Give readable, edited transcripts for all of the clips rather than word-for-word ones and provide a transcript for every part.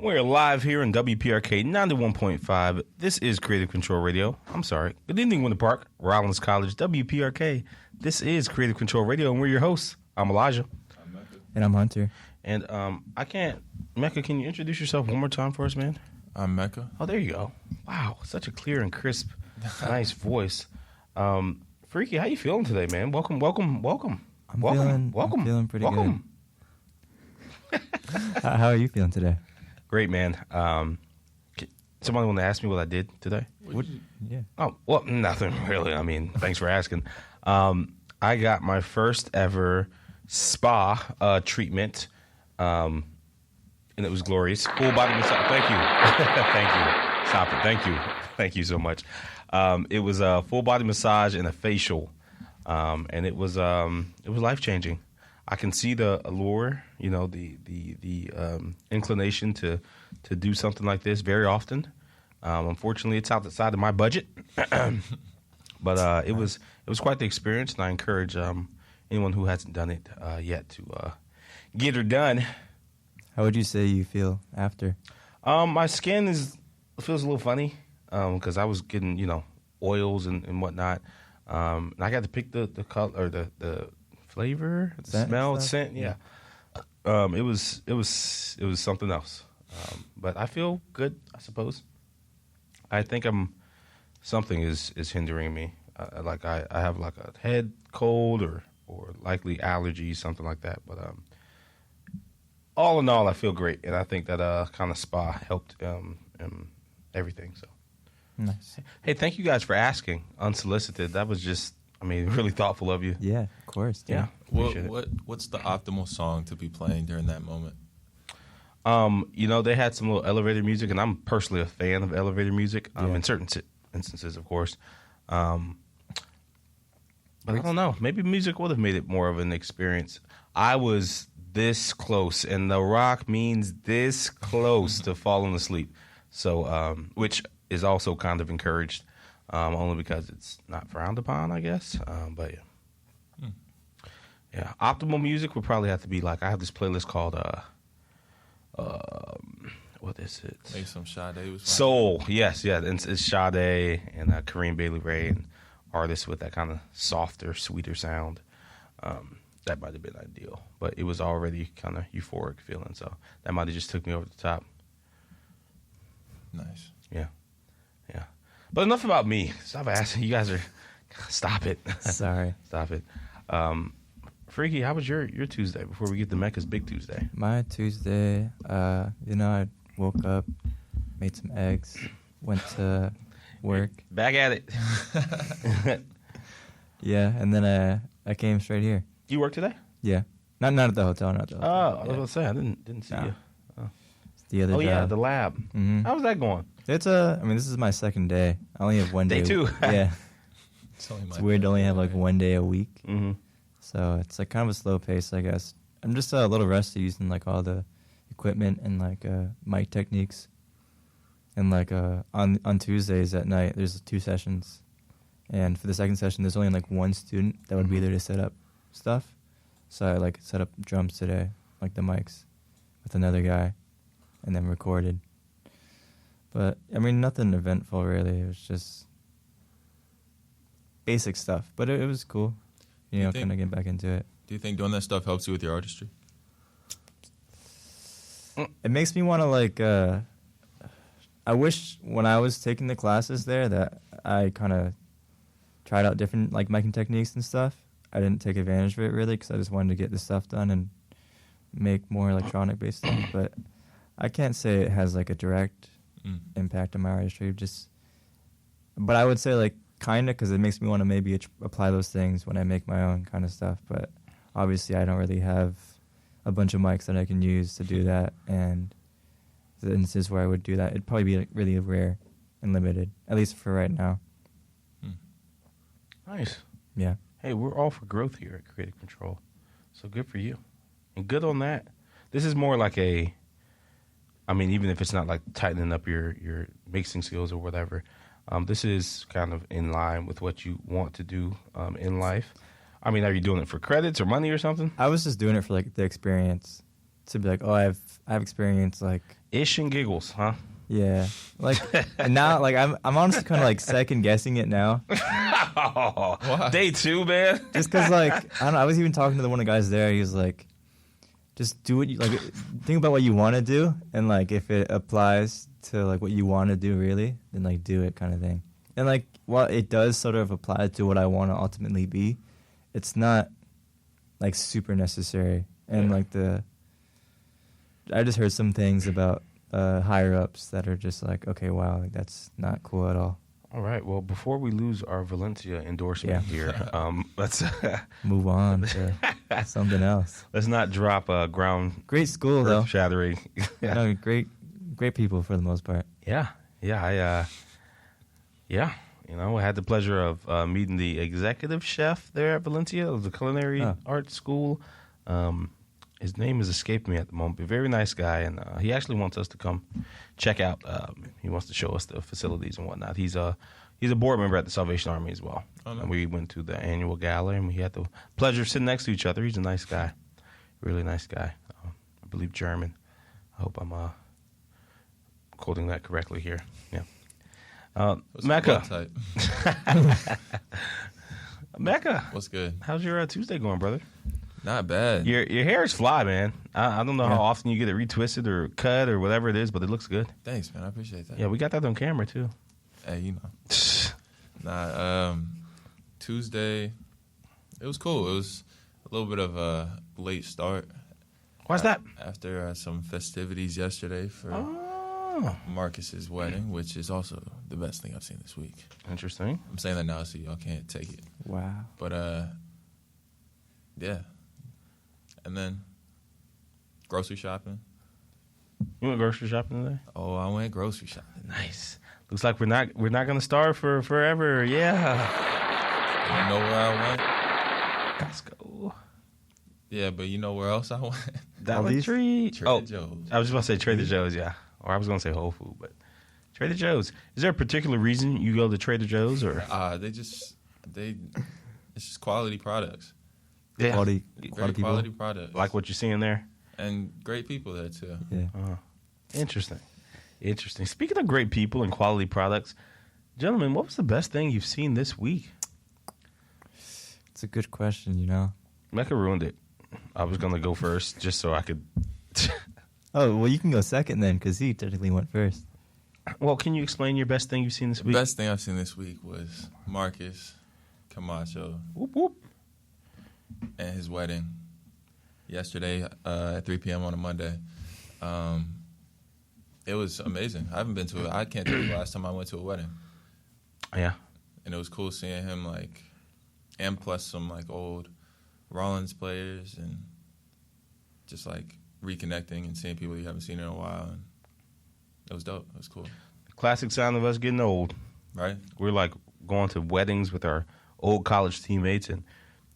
We're live here in WPRK 91.5. This is Creative Control Radio. I'm sorry. Good evening, Winter Park, Rollins College, WPRK. This is Creative Control Radio, and we're your hosts. I'm Elijah. I'm Mecca. And I'm Hunter. And Mecca, can you introduce yourself one more time for us, man? I'm Mecca. Oh, there you go. Wow, such a clear and crisp, nice voice. Freaky, how you feeling today, man? Welcome. I'm feeling pretty good. How are you feeling today? Great, man. Somebody want to ask me what I did today? Yeah. Oh, well, nothing really. I mean, thanks for asking. I got my first ever spa treatment, and it was glorious. Full body massage. Thank you. Thank you. Stop it. Thank you. Thank you so much. It was a full body massage and a facial, and it was life changing. I can see the allure, the inclination to do something like this very often. Unfortunately, it's outside of my budget, but it was quite the experience, and I encourage anyone who hasn't done it yet to get her done. How would you say you feel after? My skin feels a little funny because I was getting oils and whatnot. And I got to pick the color or the flavor, the smell, scent. Yeah, it was something else. But I feel good, I suppose. I think something is hindering me. Like I have like a head cold or likely allergies, something like that. But all in all, I feel great, and I think that kind of spa helped everything. So nice. Hey, thank you guys for asking unsolicited. That was just, really thoughtful of you. Yeah, of course. Yeah. What's the optimal song to be playing during that moment? They had some little elevator music, and I'm personally a fan of elevator music in certain instances, of course. But I don't know. Maybe music would have made it more of an experience. I was this close, and the rock means this close to falling asleep. So, which is also kind of encouraged, only because it's not frowned upon, I guess. But yeah. Yeah, optimal music would probably have to be like, I have this playlist called what is it? Maybe some Sade was Soul. Yes, yeah. It's Sade and Kareem Bailey Ray and artists with that kind of softer, sweeter sound. That might have been ideal, but it was already kind of euphoric feeling, so that might have just took me over the top. Nice. Yeah. But enough about me. Stop asking. You guys are. Stop it. Sorry. Stop it. Freaky, how was your Tuesday before we get to Mecca's Big Tuesday? My Tuesday, I woke up, made some eggs, went to work. Back at it. Yeah, and then I came straight here. You work today? Yeah. Not at the hotel, Oh, I was going to say, I didn't see you. It's the other job. Yeah, the lab. Mm-hmm. How's that going? This is my second day. I only have one day. Day two. Yeah. It's weird to only have like one day a week. Mm-hmm. So it's like kind of a slow pace, I guess. I'm just a little rusty using like all the equipment and like mic techniques. And like on Tuesdays at night, there's 2 sessions. And for the second session, there's only like one student that would be there to set up stuff. So I like set up drums today, like the mics, with another guy, and then recorded. But nothing eventful really. It was just basic stuff. But it was cool, kind of getting back into it. Do you think doing that stuff helps you with your artistry? It makes me want to like. I wish when I was taking the classes there that I kind of tried out different like miking techniques and stuff. I didn't take advantage of it really because I just wanted to get this stuff done and make more electronic based stuff. But I can't say it has like a direct impact on my artistry. But I would say like kind of because it makes me want to maybe apply those things when I make my own kind of stuff. But obviously I don't really have a bunch of mics that I can use to do that. And the instances where I would do that, it'd probably be like really rare and limited, at least for right now. Nice. Yeah. Hey, we're all for growth here at Creative Control. So good for you. And good on that. This is more like even if it's not like tightening up your mixing skills or whatever, this is kind of in line with what you want to do in life. Are you doing it for credits or money or something? I was just doing it for like the experience. To be like, oh, I have experience like Ish and giggles, huh? Yeah, like and now, like I'm honestly kind of like second guessing it now, Day 2, man. just because like I don't know. I was even talking to one of the guys there. He was like, just do what you like. Think about what you want to do, and like if it applies to like what you want to do, really, then like do it, kind of thing. And like while it does sort of apply to what I want to ultimately be, it's not like super necessary. And like I just heard some things about higher ups that are just like, okay, wow, like that's not cool at all. All right. Well, before we lose our Valencia endorsement here, let's Move on to something else. let's not drop a ground Great school though. shattering. No, great people for the most part. Yeah. I I had the pleasure of meeting the executive chef there at Valencia of the culinary arts school. His name is escaping me at the moment. But a very nice guy, and he actually wants us to come check out. He wants to show us the facilities and whatnot. He's a board member at the Salvation Army as well. Oh, no. And we went to the annual gala, and we had the pleasure of sitting next to each other. He's a nice guy, really nice guy. I believe German. I hope I'm quoting that correctly here. Yeah. Mecca. Mecca. What's good? How's your Tuesday going, brother? Not bad. Your hair is fly, man. I don't know how often you get it retwisted or cut or whatever it is, but it looks good. Thanks, man. I appreciate that. Yeah, we got that on camera too. Hey, you know. Tuesday, it was cool. It was a little bit of a late start. Why's that? After some festivities yesterday for Marcus's wedding, which is also the best thing I've seen this week. Interesting. I'm saying that now so y'all can't take it. Wow. But, yeah. And then grocery shopping. You went grocery shopping today? Oh, I went grocery shopping. Nice. Looks like we're not gonna starve for forever. Yeah. You know where I went? Let's go. Yeah, but you know where else I went? Dollar Tree. Trader Joe's. I was just about to say Trader Joe's. Yeah. Or I was gonna say Whole Food, but Trader Joe's. Is there a particular reason you go to Trader Joe's, or? It's just quality products. Yeah. Quality Great people. quality products. Like what you're seeing there. And great people there, too. Yeah. Interesting. Speaking of great people and quality products, gentlemen, what was the best thing you've seen this week? It's a good question, you know. Mecca ruined it. I was going to go first just so I could. Oh, well, you can go second then, because he technically went first. Well, can you explain your best thing you've seen this The week? best thing I've seen this week was Marcus Camacho Whoop, whoop. and his wedding yesterday at 3 p.m. on a Monday. It was amazing. I haven't been to it. I can't tell you the last time I went to a wedding. Yeah. And it was cool seeing him, and plus some, old Rollins players and just, reconnecting and seeing people you haven't seen in a while. And it was dope. It was cool. Classic sign of us getting old. Right? We're, going to weddings with our old college teammates, and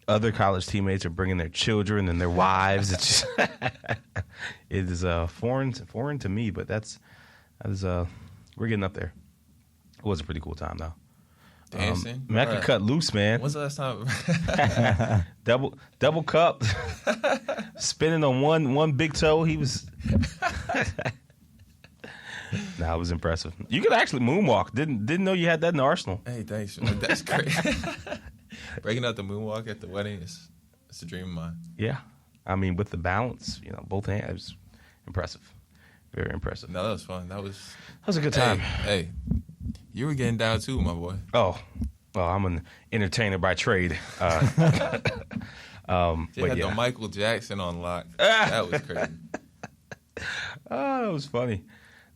other college teammates are bringing their children and their wives. It's just it is foreign to me, but we're getting up there. It was a pretty cool time though. Dancing. Mecca cut loose, man. When's the last time? double cup, spinning on one big toe. He was. Nah, it was impressive. You could actually moonwalk. Didn't know you had that in the arsenal. Hey, thanks. That's great. Breaking out the moonwalk at the wedding it's a dream of mine. Yeah, I mean with the balance, both hands, it was impressive, very impressive. No, that was fun. That was a good time. Hey, you were getting down too, my boy. Oh, well, I'm an entertainer by trade. They had but the Michael Jackson on lock. That was crazy. Oh, it was funny.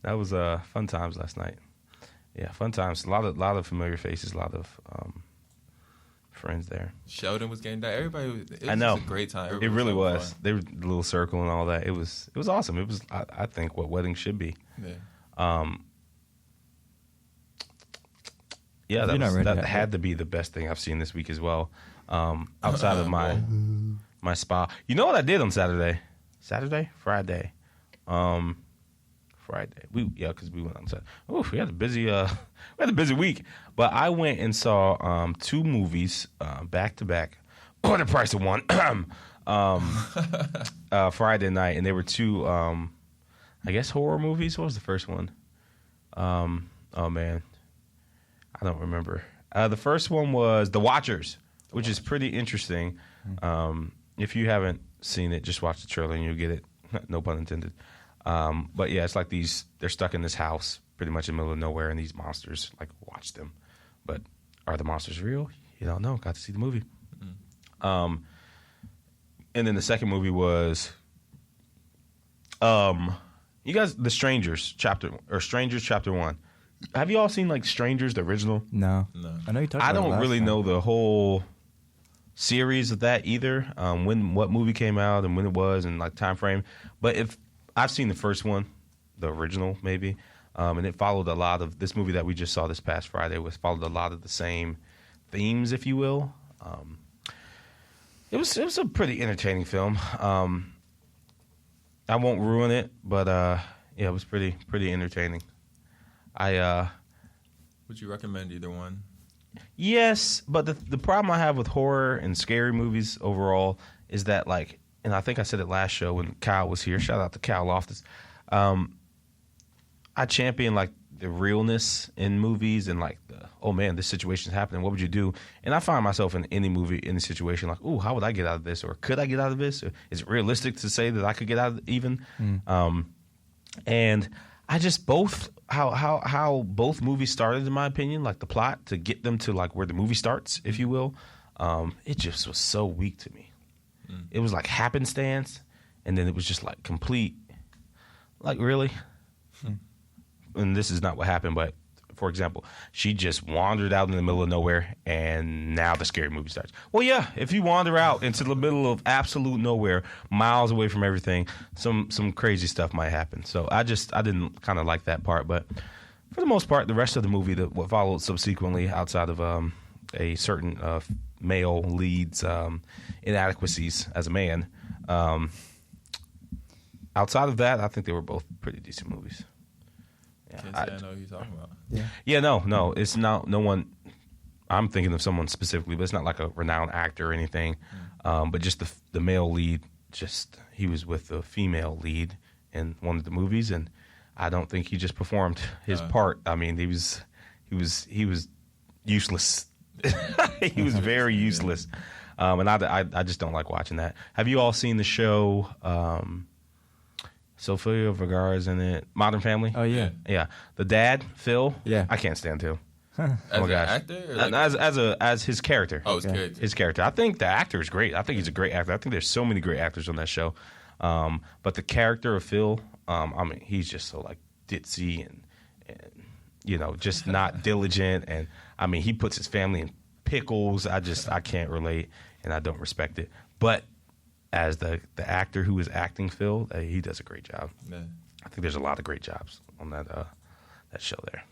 That was fun times last night. Yeah, fun times. A lot of familiar faces. A lot of friends there. Sheldon was getting down. Everybody was. It was I know. Just a great time. It really was. Fun. They were the little circle and all that. It was awesome. It was I think what weddings should be. Yeah. Yeah, If you're not ready that yet. had to be the best thing I've seen this week as well. Outside of my spa. You know what I did on Saturday? Friday. Friday. Because we went on Saturday. Oh, we had a busy week. But I went and saw 2 movies back to back for the price of one. Friday night, and they were 2 I guess horror movies. What was the first one? Oh man, I don't remember. The first one was The Watchers, which is pretty interesting. If you haven't seen it, just watch the trailer and you'll get it. No pun intended. But yeah, it's like they're stuck in this house pretty much in the middle of nowhere, and these monsters like watch them. But are the monsters real? You don't know. Got to see the movie. And then the second movie was you guys, The Strangers Chapter 1. Have you all seen like Strangers, the original? No. I know you talked about I it don't last really time. know the whole series of that either. What movie came out and when it was and like time frame. But if I've seen the first one, the original maybe, and it followed a lot of this movie that we just saw this past Friday followed a lot of the same themes, if you will. It was a pretty entertaining film. I won't ruin it, but yeah, it was pretty entertaining. Would you recommend either one? Yes, but the problem I have with horror and scary movies overall is that, like, and I think I said it last show when Kyle was here. Shout out to Kyle Loftus. I champion like the realness in movies and like oh man, this situation's happening. What would you do? And I find myself in any movie, any situation, like, ooh, how would I get out of this? Or could I get out of this? Or is it realistic to say that I could get out of it even? And I just how both movies started, in my opinion, like the plot to get them to like where the movie starts, if you will. It just was so weak to me. It was like happenstance, and then it was just like complete, like really. And this is not what happened, but for example, she just wandered out in the middle of nowhere, and now the scary movie starts. Well, yeah, if you wander out into the middle of absolute nowhere, miles away from everything, some crazy stuff might happen. So I didn't kind of like that part, but for the most part, the rest of the movie, what followed subsequently, outside of a certain male lead's inadequacies as a man, outside of that, I think they were both pretty decent movies. Can't say I know who you're talking about. Yeah, no, it's not. No one. I'm thinking of someone specifically, but it's not like a renowned actor or anything. But just the male lead, he was with the female lead in one of the movies, and I don't think he just performed his part. I mean, he was useless. He was very useless, and I just don't like watching that. Have you all seen the show? Sofia Vergara's in it. Modern Family. Oh yeah. Yeah. The dad, Phil. Yeah. I can't stand Phil. As Oh my an gosh. actor? Or like, As his character. oh, it's Okay. good. His character. I think the actor is great. I think he's a great actor. I think there's so many great actors on that show. But the character of Phil, I mean, he's just so like ditzy and you know, just not diligent. And I mean, he puts his family in pickles. I can't relate, and I don't respect it. But as the actor who is acting Phil, he does a great job. Yeah. I think there's a lot of great jobs on that show there.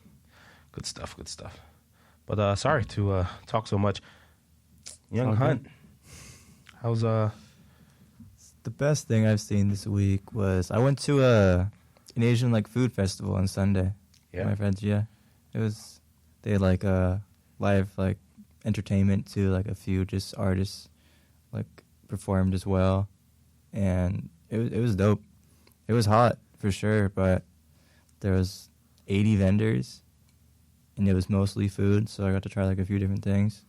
Good stuff. But sorry to talk so much. Young all Hunt, how's The best thing I've seen this week was I went to an Asian like food festival on Sunday. Yeah. My friends, yeah. They had like live like entertainment to like a few just artists like performed as well, and it was dope. It was hot for sure, but there was 80 vendors, and it was mostly food, so I got to try like a few different things.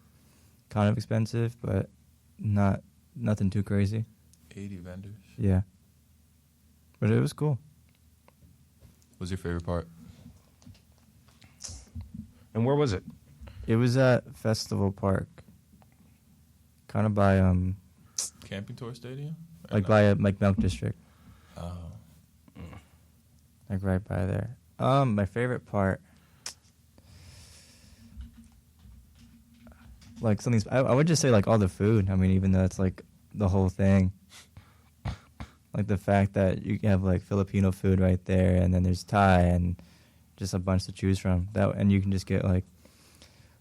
Kind of expensive, but nothing too crazy. 80 vendors. Yeah, but it was cool. What's your favorite part? and where was it? It was at Festival Park, kind of by Camping Tour Stadium? Or like no? by like Milk District, Oh. like right by there. My favorite part, like something. I would just say like all the food. I mean, even though it's like the whole thing, like the fact that you have like Filipino food right there, and then there's Thai, and just a bunch to choose from. And you can just get like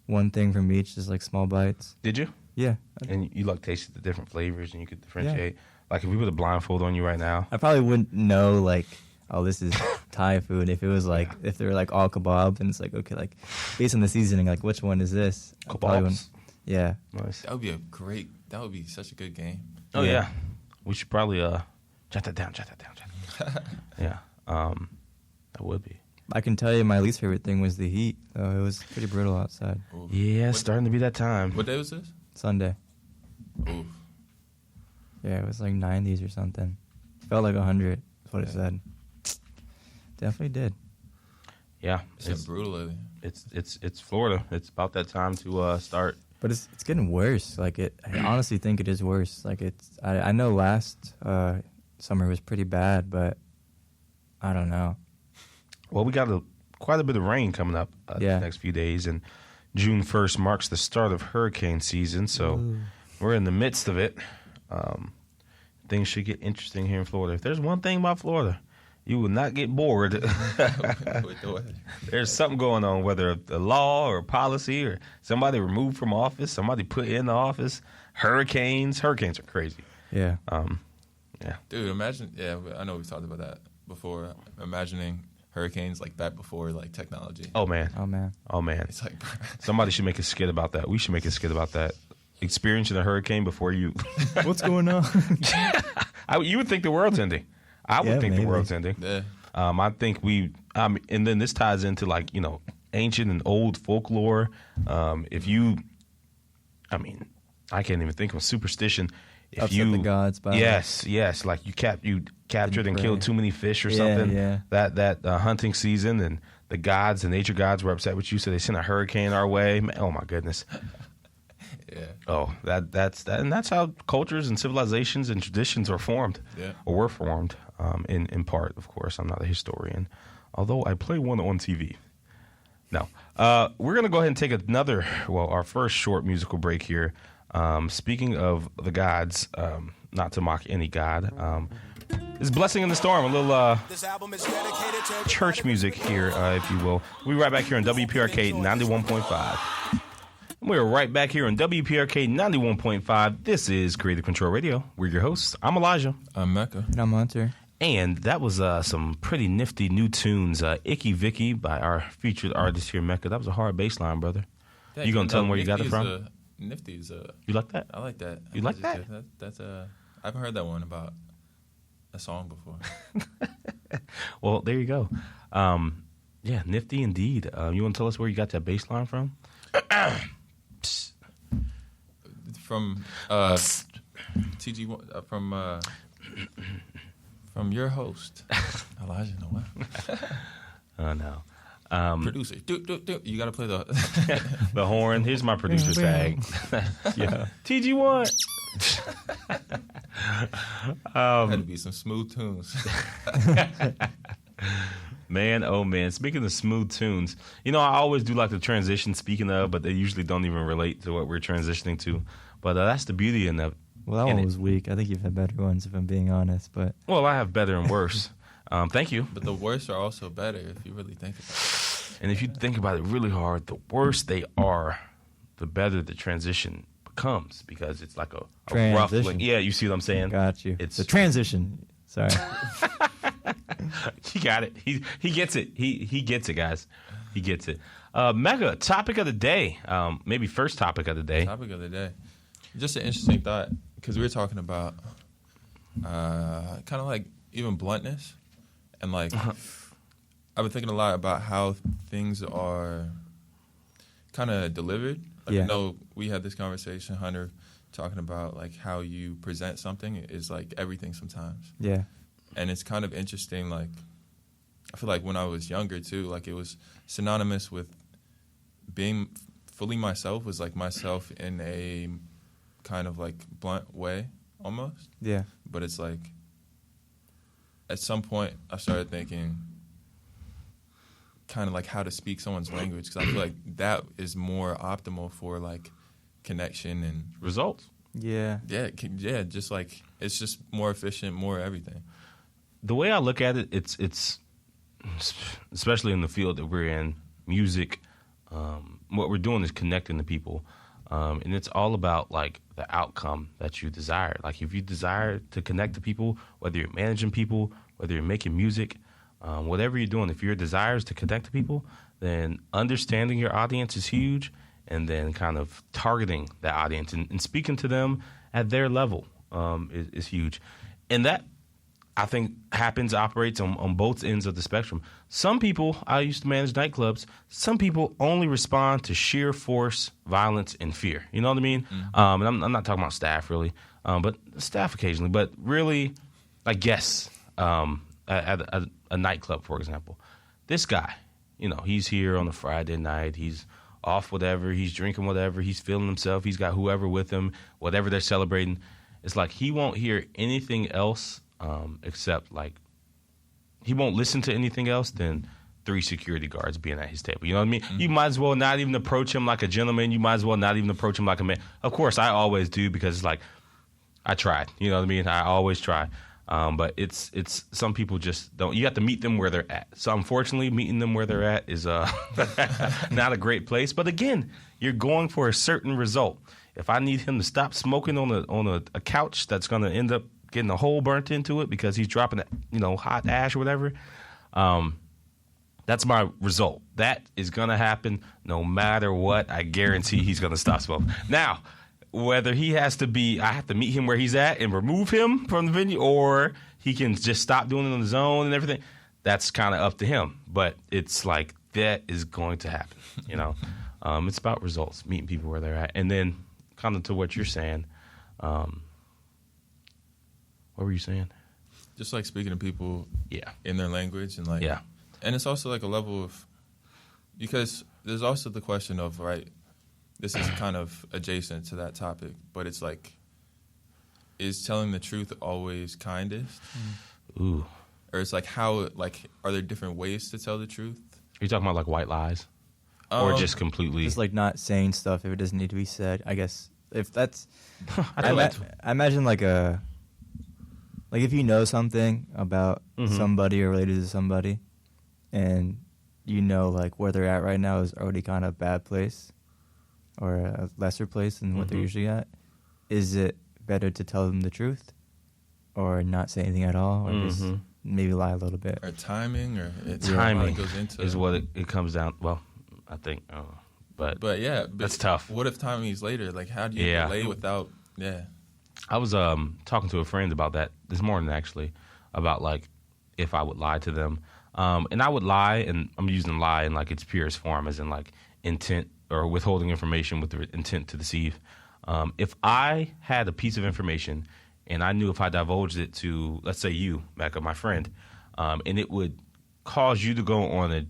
one thing from each, just like small bites. Did you? Yeah, And you like tasted the different flavors, and you could differentiate. Like if we put a blindfold on you right now, I probably wouldn't know like, oh, this is Thai food. If it was like, if they were like all kebab, and it's like, okay, like based on the seasoning, like which one is this? I probably wouldn't- kebabs. Yeah. Nice. That would be such a good game. Oh Yeah. yeah. We should probably jot that down. Yeah. That would be. I can tell you my least favorite thing was the heat. Though it was pretty brutal outside. Oof. Yeah, it's starting to be that time. What day was this? Sunday. Oof. Yeah, it was like 90s or something. Felt like 100. That's what it said. Definitely did. Yeah, It's been brutal lately. it's Florida. It's about that time to start. But it's getting worse. Like I honestly think it is worse. Like I know last summer was pretty bad, but I don't know. Well, we got quite a bit of rain coming up the next few days, and June 1st marks the start of hurricane season, so we're in the midst of it. Things should get interesting here in Florida. If there's one thing about Florida, you will not get bored. There's something going on, whether a law or policy or somebody removed from office, somebody put in the office, hurricanes. Hurricanes are crazy. Yeah. Yeah. Dude, imagine. Yeah, I know we've talked about that before. Imagining hurricanes like that before like technology. Oh, man. Oh man. It's like Somebody should make a skit about that. We should make a skit about that. Experiencing a hurricane before you. What's going on? You would think the world's ending. I would think maybe. the world's ending. yeah. I think and then this ties into like, ancient and old folklore. I can't even think of a superstition. If Upset the gods by yes, like you captured and killed too many fish or something. Yeah. That hunting season, and the gods, the nature gods were upset with you, so they sent a hurricane our way. Man, oh my goodness. Yeah. Oh, that's how cultures and civilizations and traditions are formed. Yeah. Or were formed, in part, of course. I'm not a historian, although I play one on TV. No. We're going to go ahead and take our first short musical break here. Speaking of the gods, not to mock any god, it's Blessing in the Storm, a little church music here, if you will. We'll be right back here on WPRK 91.5. We're right back here on WPRK 91.5. This is Creative Control Radio. We're your hosts. I'm Elijah. I'm Mecca. And I'm Hunter. And that was some pretty nifty new tunes. Icky Vicky by our featured artist here, Mecca. That was a hard bass line, brother. Thanks. You going to tell them where you got it from? Nifty's. You like that? I like that. You like that? That's I haven't heard that one about a song before. Well, there you go. Yeah, nifty indeed. You want to tell us where you got that bass line from? From TG from your host Elijah Noel. Oh no. Producer, you gotta play the The horn. Here's my producer tag. Yeah. TG1. Had to be some smooth tunes. Man, oh man. Speaking of smooth tunes, I always do like the transition, speaking of, but they usually don't even relate to what we're transitioning to. But that's the beauty in that. Well, that one was weak. I think you've had better ones, if I'm being honest. But Well, I have better and worse. Thank you. But the worst are also better if you really think about it. And if you think about it really hard, the worse they are, the better the transition becomes, because it's like a rough link. Yeah, you see what I'm saying? Got you. It's the transition. Sorry. He got it. He gets it. He gets it, guys. He gets it. Mega, topic of the day. Maybe first topic of the day. Topic of the day. Just an interesting thought, because we were talking about kind of like even bluntness. And like, I've been thinking a lot about how things are kind of delivered. Like, Yeah. I know we had this conversation, Hunter, talking about like how you present something is like everything sometimes. Yeah. And it's kind of interesting, like, I feel like when I was younger, too, like, it was synonymous with being fully myself, was, like, myself in a kind of, like, blunt way, almost. Yeah. But it's, like, at some point, I started thinking kind of, like, how to speak someone's language, because I feel like that is more optimal for, like, connection and... Results. Yeah. Yeah, just, like, it's just more efficient, more everything. The way I look at it, it's especially in the field that we're in, music. What we're doing is connecting to people, and it's all about like the outcome that you desire. Like if you desire to connect to people, whether you're managing people, whether you're making music, whatever you're doing, if your desire is to connect to people, then understanding your audience is huge, and then kind of targeting that audience and speaking to them at their level is huge, and that. I think operates on both ends of the spectrum. Some people, I used to manage nightclubs, some people only respond to sheer force, violence, and fear. You know what I mean? And I'm not talking about staff really, but staff occasionally. But really, like guests at a nightclub, for example. This guy, he's here on a Friday night. He's off whatever. He's drinking whatever. He's feeling himself. He's got whoever with him, whatever they're celebrating. It's like he won't hear anything else except like he won't listen to anything else than 3 security guards being at his table. You know what I mean? Mm-hmm. You might as well not even approach him like a gentleman. You might as well not even approach him like a man. Of course, I always do because it's like I tried. You know what I mean? I always try. But it's some people just don't. You have to meet them where they're at. So unfortunately, meeting them where they're at is not a great place. But again, you're going for a certain result. If I need him to stop smoking on a couch that's going to end up getting a hole burnt into it because he's dropping hot ash or whatever, that's my result. That is going to happen no matter what. I guarantee he's going to stop smoking. Now, whether I have to meet him where he's at and remove him from the venue, or he can just stop doing it on his own and everything, that's kind of up to him. But it's like that is going to happen. It's about results, meeting people where they're at, and then kind of to what you're saying. What were you saying? Just like speaking to people, yeah, in their language and yeah, and it's also like a level of, because there's also the question of, right, this is kind of adjacent to that topic, but it's like, is telling the truth always kindest? Ooh. Or it's like are there different ways to tell the truth? Are you talking about like white lies? Or just completely? Just like not saying stuff if it doesn't need to be said, I guess. If that's, I imagine like if you know something about somebody or related to somebody, and like where they're at right now is already kind of a bad place, or a lesser place than what they're usually at, is it better to tell them the truth or not say anything at all, or just maybe lie a little bit? Or timing, or timing goes into is what it comes down. Well, I think, but yeah, that's tough. What if timing is later? Like, how do you delay without? Yeah, I was talking to a friend about that this morning, actually, about like if I would lie to them, and I would lie, and I'm using lie in like its purest form, as in like intent or withholding information with the intent to deceive. If I had a piece of information and I knew if I divulged it to, let's say you, Mecca, my friend, and it would cause you to go on a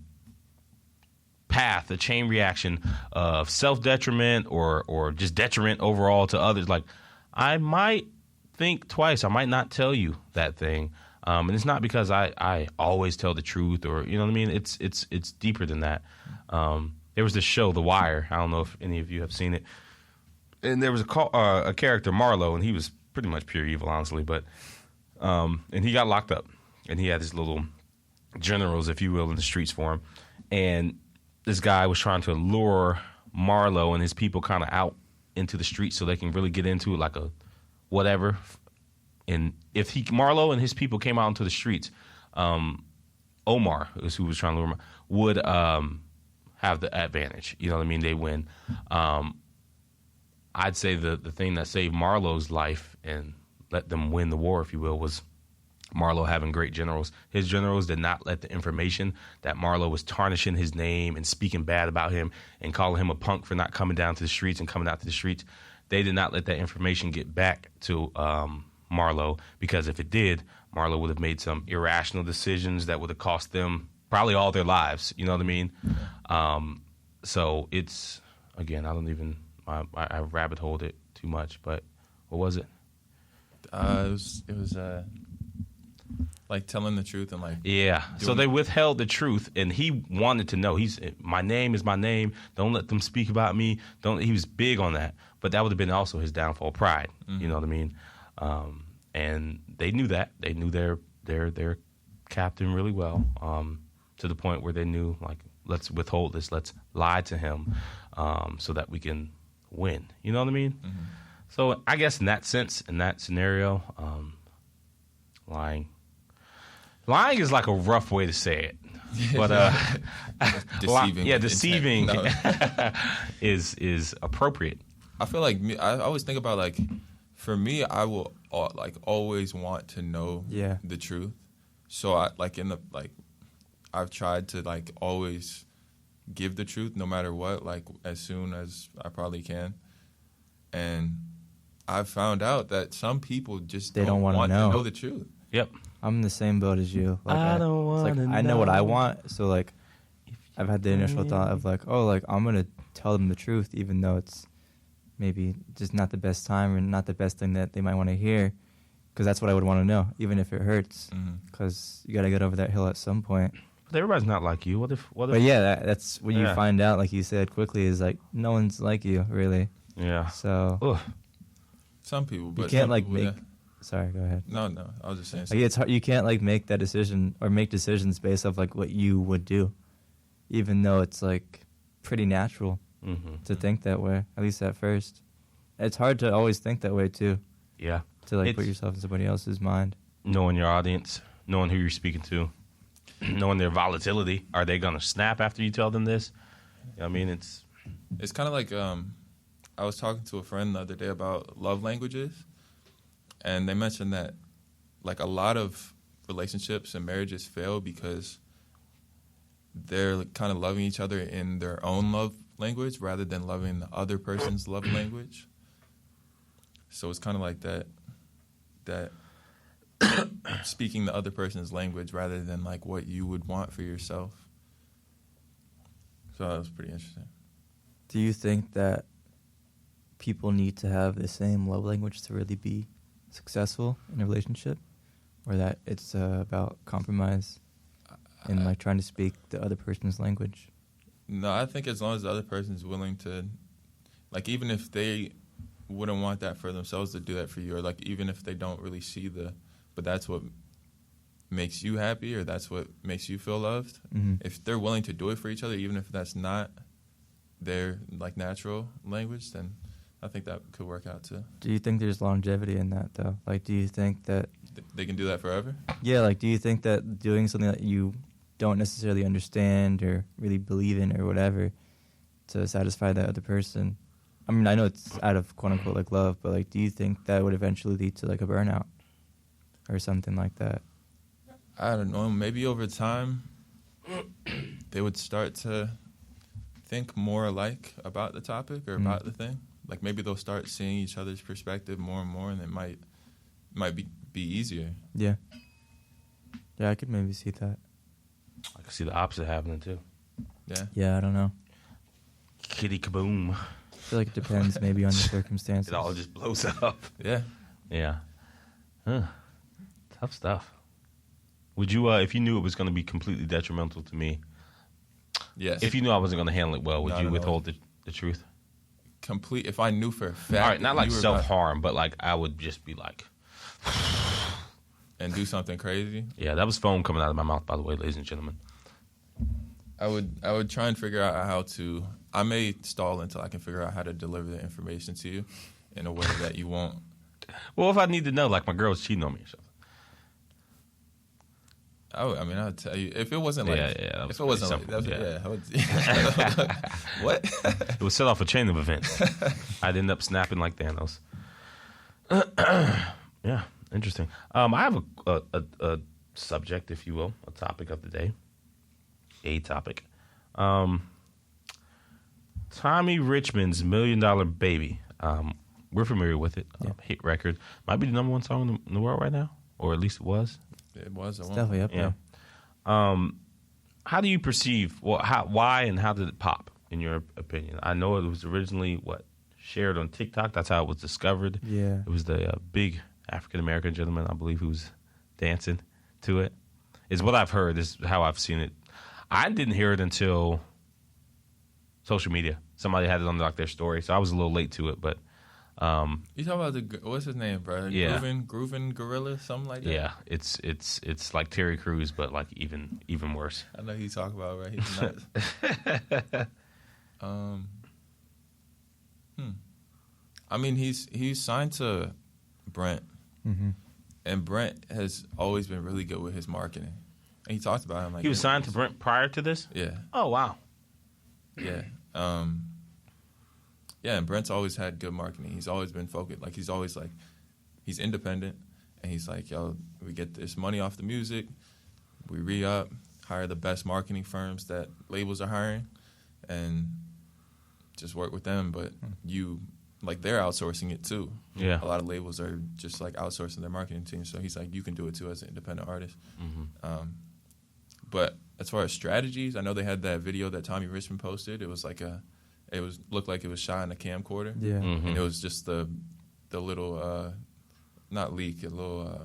path, a chain reaction of self-detriment or just detriment overall to others, like I might think twice. I might not tell you that thing. And it's not because I always tell the truth, or, you know what I mean? It's deeper than that. There was this show, The Wire. I don't know if any of you have seen it. And there was a character, Marlowe, and he was pretty much pure evil, honestly. But and he got locked up, and he had his little generals, if you will, in the streets for him. And this guy was trying to lure Marlowe and his people kind of out into the streets so they can really get into it, like a whatever. And if Marlowe and his people came out into the streets, Omar is who was trying to lure him, would have the advantage. You know what I mean? They win. I'd say the thing that saved Marlowe's life and let them win the war, if you will, was Marlowe having great generals. His generals did not let the information that Marlowe was tarnishing his name and speaking bad about him and calling him a punk for not coming down to the streets and coming out to the streets. They did not let that information get back to Marlowe, because if it did, Marlowe would have made some irrational decisions that would have cost them probably all their lives. You know what I mean? So it's, again, I rabbit holed it too much, but what was it? It was like telling the truth and like, yeah. So they withheld the truth, and he wanted to know. My name is my name. Don't let them speak about me. He was big on that, but that would have been also his downfall, pride. You know what I mean? And they knew that. They knew their captain really well, to the point where they knew, like, let's withhold this. Let's lie to him, so that we can win. You know what I mean? Mm-hmm. So I guess in that sense, in that scenario, lying is like a rough way to say it, but deceiving. Deceiving is appropriate. I feel like I always think about, like, for me, I will always want to know Yeah. the truth. So I've tried to like always give the truth no matter what, like as soon as I probably can. And I've found out that some people just They don't want wanna to know. know the truth. Yep. I'm in the same boat as you. Like, I don't it's like, wanna I know what I know. want, so like I've had the initial thought of like, oh, like I'm gonna tell them the truth, even though it's maybe just not the best time or not the best thing that they might want to hear, because that's what I would want to know, even if it hurts, because you got to get over that hill at some point. But everybody's not like you. What if? But yeah, that's when you Yeah. find out, like you said quickly, is like no one's like you really. Yeah. So Ugh. Some people, but you can't some like people, make. Sorry, go ahead. No, I was just saying. Like it's hard, you can't like make that decision or make decisions based off like what you would do, even though it's like pretty natural to think that way, at least at first. It's hard to always think that way too, Yeah. to like put It's- yourself in somebody else's mind. Knowing your audience, knowing who you're speaking to, knowing their volatility. Are they gonna snap after you tell them this? I mean, it's It's kind of like I was talking to a friend the other day about love languages, and they mentioned that like a lot of relationships and marriages fail because they're kind of loving each other in their own love language rather than loving the other person's love language. So it's kind of like that speaking the other person's language rather than like what you would want for yourself. So that was pretty interesting. Do you think that people need to have the same love language to really be successful in a relationship, or that it's about compromise and like trying to speak the other person's language? No, I think as long as the other person's willing to, like, even if they wouldn't want that for themselves, to do that for you, or like even if they don't really see but that's what makes you happy, or that's what makes you feel loved. If they're willing to do it for each other, even if that's not their like natural language, then I think that could work out too. Do you think there's longevity in that though? Like, do you think that They can do that forever. yeah, like do you think that doing something that you don't necessarily understand or really believe in or whatever to satisfy that other person, I mean, I know it's out of quote unquote like love, but like do you think that would eventually lead to like a burnout or something like that? I don't know. Maybe over time, they would start to think more alike about the topic or about the thing. Like maybe they'll start seeing each other's perspective more and more, and it might be easier. Yeah. Yeah, I could maybe see that. I can see the opposite happening too. Yeah. Yeah, I don't know. Kitty kaboom! I feel like it depends maybe on the circumstances. It all just blows up. Yeah. Yeah. Huh. Tough stuff. Would you, if you knew it was going to be completely detrimental to me, Yes. if you knew I wasn't going to handle it well, would No, you no, no. withhold the truth? Complete. If I knew for a fact. All right, not that like you were about- self-harm, but like I would just be like, and do something crazy. yeah, that was foam coming out of my mouth, by the way, ladies and gentlemen. I would try and figure out how to. I may stall until I can figure out how to deliver the information to you in a way that you won't. Well, if I need to know, like my girl's cheating on me or something. I mean, I'll tell you if it wasn't like. Yeah, that was if it wasn't pretty like. simple, That was, what? It would set off a chain of events. I'd end up snapping like Thanos. Yeah, interesting. I have a subject, if you will, a topic of the day. A topic. Tommy Richman's $1 Million Baby. We're familiar with it. Hit record. Might be the number one song in the world right now, or at least it was. It was. It's definitely up Yeah. there. How do you perceive? Well, why and how did it pop? In your opinion, I know it was originally shared on TikTok. That's how it was discovered. Yeah. It was the big African American gentleman, I believe, who was dancing to it. Is what I've heard. Is how I've seen it. I didn't hear it until social media. Somebody had it on like their story, so I was a little late to it. But You talking about what's his name, bro? Yeah. Groovin Gorilla, something like that. yeah, it's like Terry Crews, but like even worse. I know who you talk about, right? He's nuts. I mean, he's signed to Brent, and Brent has always been really good with his marketing. And he talked about him like He was signed to Brent prior to this. Yeah, Oh wow. yeah, yeah. And Brent's always had good marketing. He's always been focused. Like he's always like he's independent, and he's like, yo, we get this money off the music, we re-up, hire the best marketing firms that labels are hiring, and just work with them. But they're outsourcing it too. Yeah. A lot of labels are just like outsourcing their marketing team. So he's like, you can do it too as an independent artist. But as far as strategies, I know they had that video that Tommy Richman posted. It was like looked like it was shot in a camcorder. Yeah. And it was just the little, not leak, a little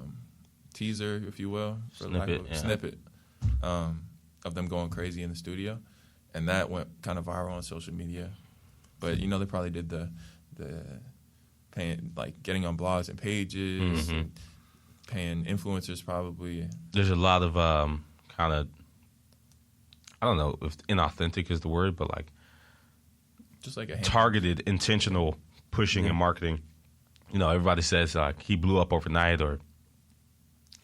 teaser, if you will, for snippet of them going crazy in the studio. And that went kind of viral on social media. But, they probably did the paying, like getting on blogs and pages, and paying influencers probably. There's a lot of kind of, I don't know if inauthentic is the word, but like just like a targeted, intentional pushing and marketing. Everybody says like he blew up overnight or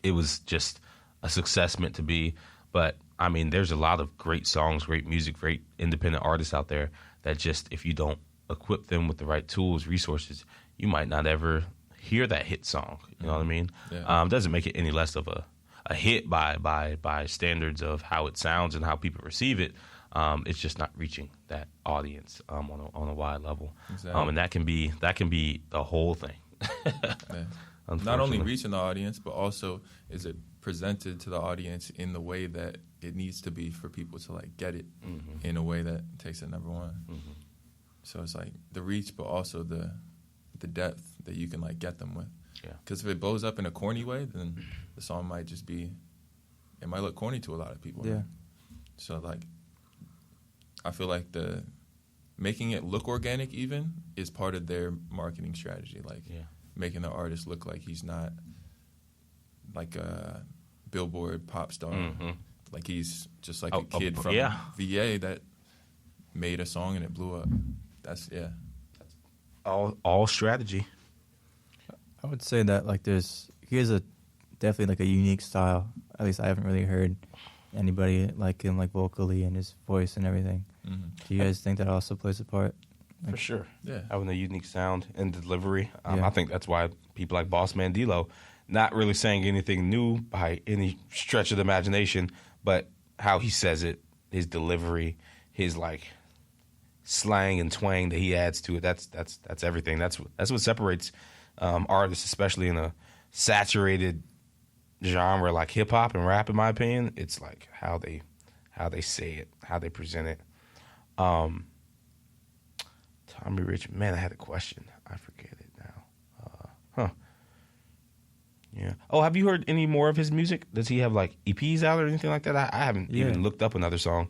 it was just a success meant to be. But I mean, there's a lot of great songs, great music, great independent artists out there that just, if you don't equip them with the right tools, resources, you might not ever hear that hit song. You know what I mean? Yeah. Doesn't make it any less of a hit by standards of how it sounds and how people receive it. It's just not reaching that audience on a wide level. Exactly. And that can be the whole thing. Yeah. Not only reaching the audience, but also is it presented to the audience in the way that it needs to be for people to like get it in a way that takes it number one. So it's like the reach, but also the depth that you can like get them with. Yeah. Because if it blows up in a corny way, then the song might just be, it might look corny to a lot of people. Yeah. Right? So like, I feel like making it look organic even is part of their marketing strategy. Like making the artist look like he's not like a Billboard pop star. Like he's just like a kid from VA that made a song and it blew up. That's all strategy. I would say that like he has definitely like a unique style. At least I haven't really heard anybody like him, like vocally and his voice and everything. Do you guys think that also plays a part? For sure. Yeah. Having a unique sound and delivery. I think that's why people like Boss Man D-Lo, not really saying anything new by any stretch of the imagination, but how he says it, his delivery, his like slang and twang that he adds to it. That's everything. That's what separates artists, especially in a saturated genre like hip hop and rap. In my opinion, it's like how they say it, how they present it. Tommy Richman, man, I had a question. I forget it now. Yeah. Oh, have you heard any more of his music? Does he have like EPs out or anything like that? I haven't even looked up another song.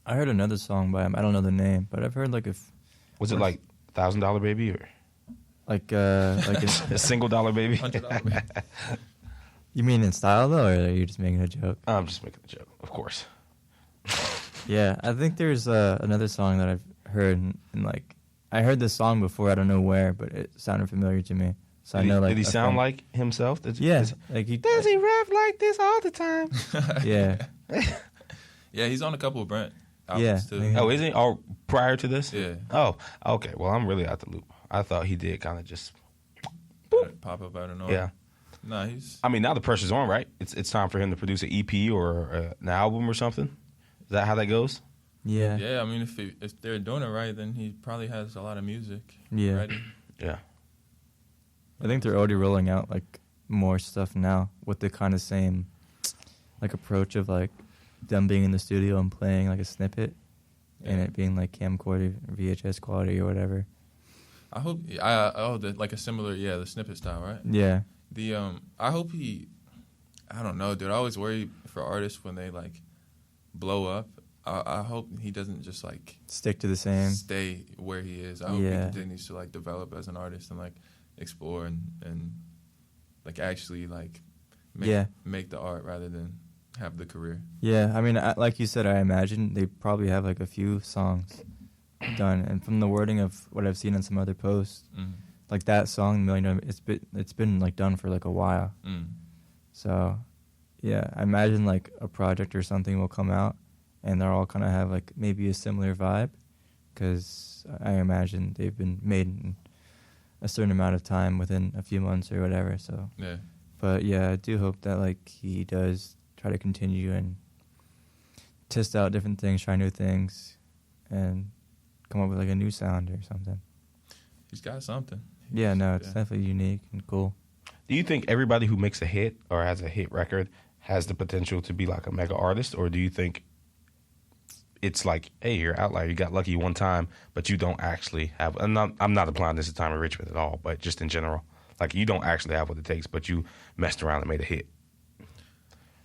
I heard another song by him. I don't know the name, but I've heard like Was it like $1,000 Baby or like a $1 baby? $100 baby. You mean in style though, or are you just making a joke? I'm just making a joke, of course. Yeah, I think there's another song that I've heard, and like I heard this song before. I don't know where, but it sounded familiar to me. So I know, like, did he sound like himself? Like does he rap like this all the time? Yeah. Yeah, he's on a couple of Brent albums too. Yeah. Oh, is he? Oh, prior to this? Yeah. Oh, okay. Well, I'm really out the loop. I thought he did kind of just pop up out of nowhere. Yeah. No, he's. I mean, now the pressure's on, right? It's time for him to produce an EP or an album or something. Is that how that goes? Yeah. Yeah, I mean, if they're doing it right, then he probably has a lot of music ready. Yeah. I think they're already rolling out like more stuff now with the kind of same like approach of like them being in the studio and playing like a snippet and it being like camcorder VHS quality or whatever. I hope like a similar the snippet style, right? Yeah. I hope I don't know, dude. I always worry for artists when they like blow up. I hope he doesn't just like stick to the same, stay where he is. I hope he continues to like develop as an artist and like explore and like actually like make the art rather than have the career. Yeah, I mean, like you said, I imagine they probably have like a few songs done, and from the wording of what I've seen on some other posts, like that song $1 Million, it's been like done for like a while. So yeah, I imagine like a project or something will come out and they'll all kind of have like maybe a similar vibe, because I imagine they've been made in a certain amount of time within a few months or whatever. So, Yeah. but yeah, I do hope that like he does try to continue and test out different things, try new things, and come up with like a new sound or something. He's got something. Yeah, no, it's definitely unique and cool. Do you think everybody who makes a hit or has a hit record has the potential to be like a mega artist, or do you think it's like, hey, you're an outlier, you got lucky one time, but you don't actually have? I'm not applying this to Tommy Richman at all, but just in general, like you don't actually have what it takes, but you messed around and made a hit.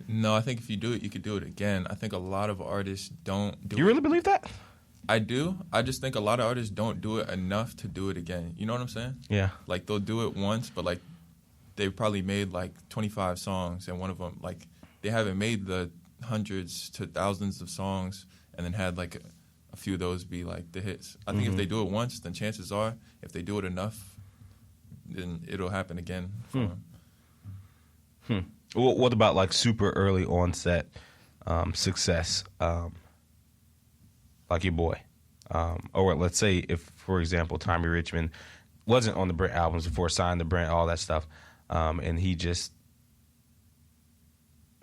No, I think if you do it, you could do it again. I think a lot of artists don't do it. You really believe that? I do. I just think a lot of artists don't do it enough to do it again. You know what I'm saying? Yeah. Like they'll do it once, but like they probably made like 25 songs, and one of them, like they haven't made the hundreds to thousands of songs and then had like a few of those be like the hits. I think if they do it once, then chances are, if they do it enough, then it'll happen again for them. Well, what about like super early onset success, like your boy? Or let's say if, for example, Tommy Richman wasn't on the Brent albums before, signed to Brent, all that stuff, and he just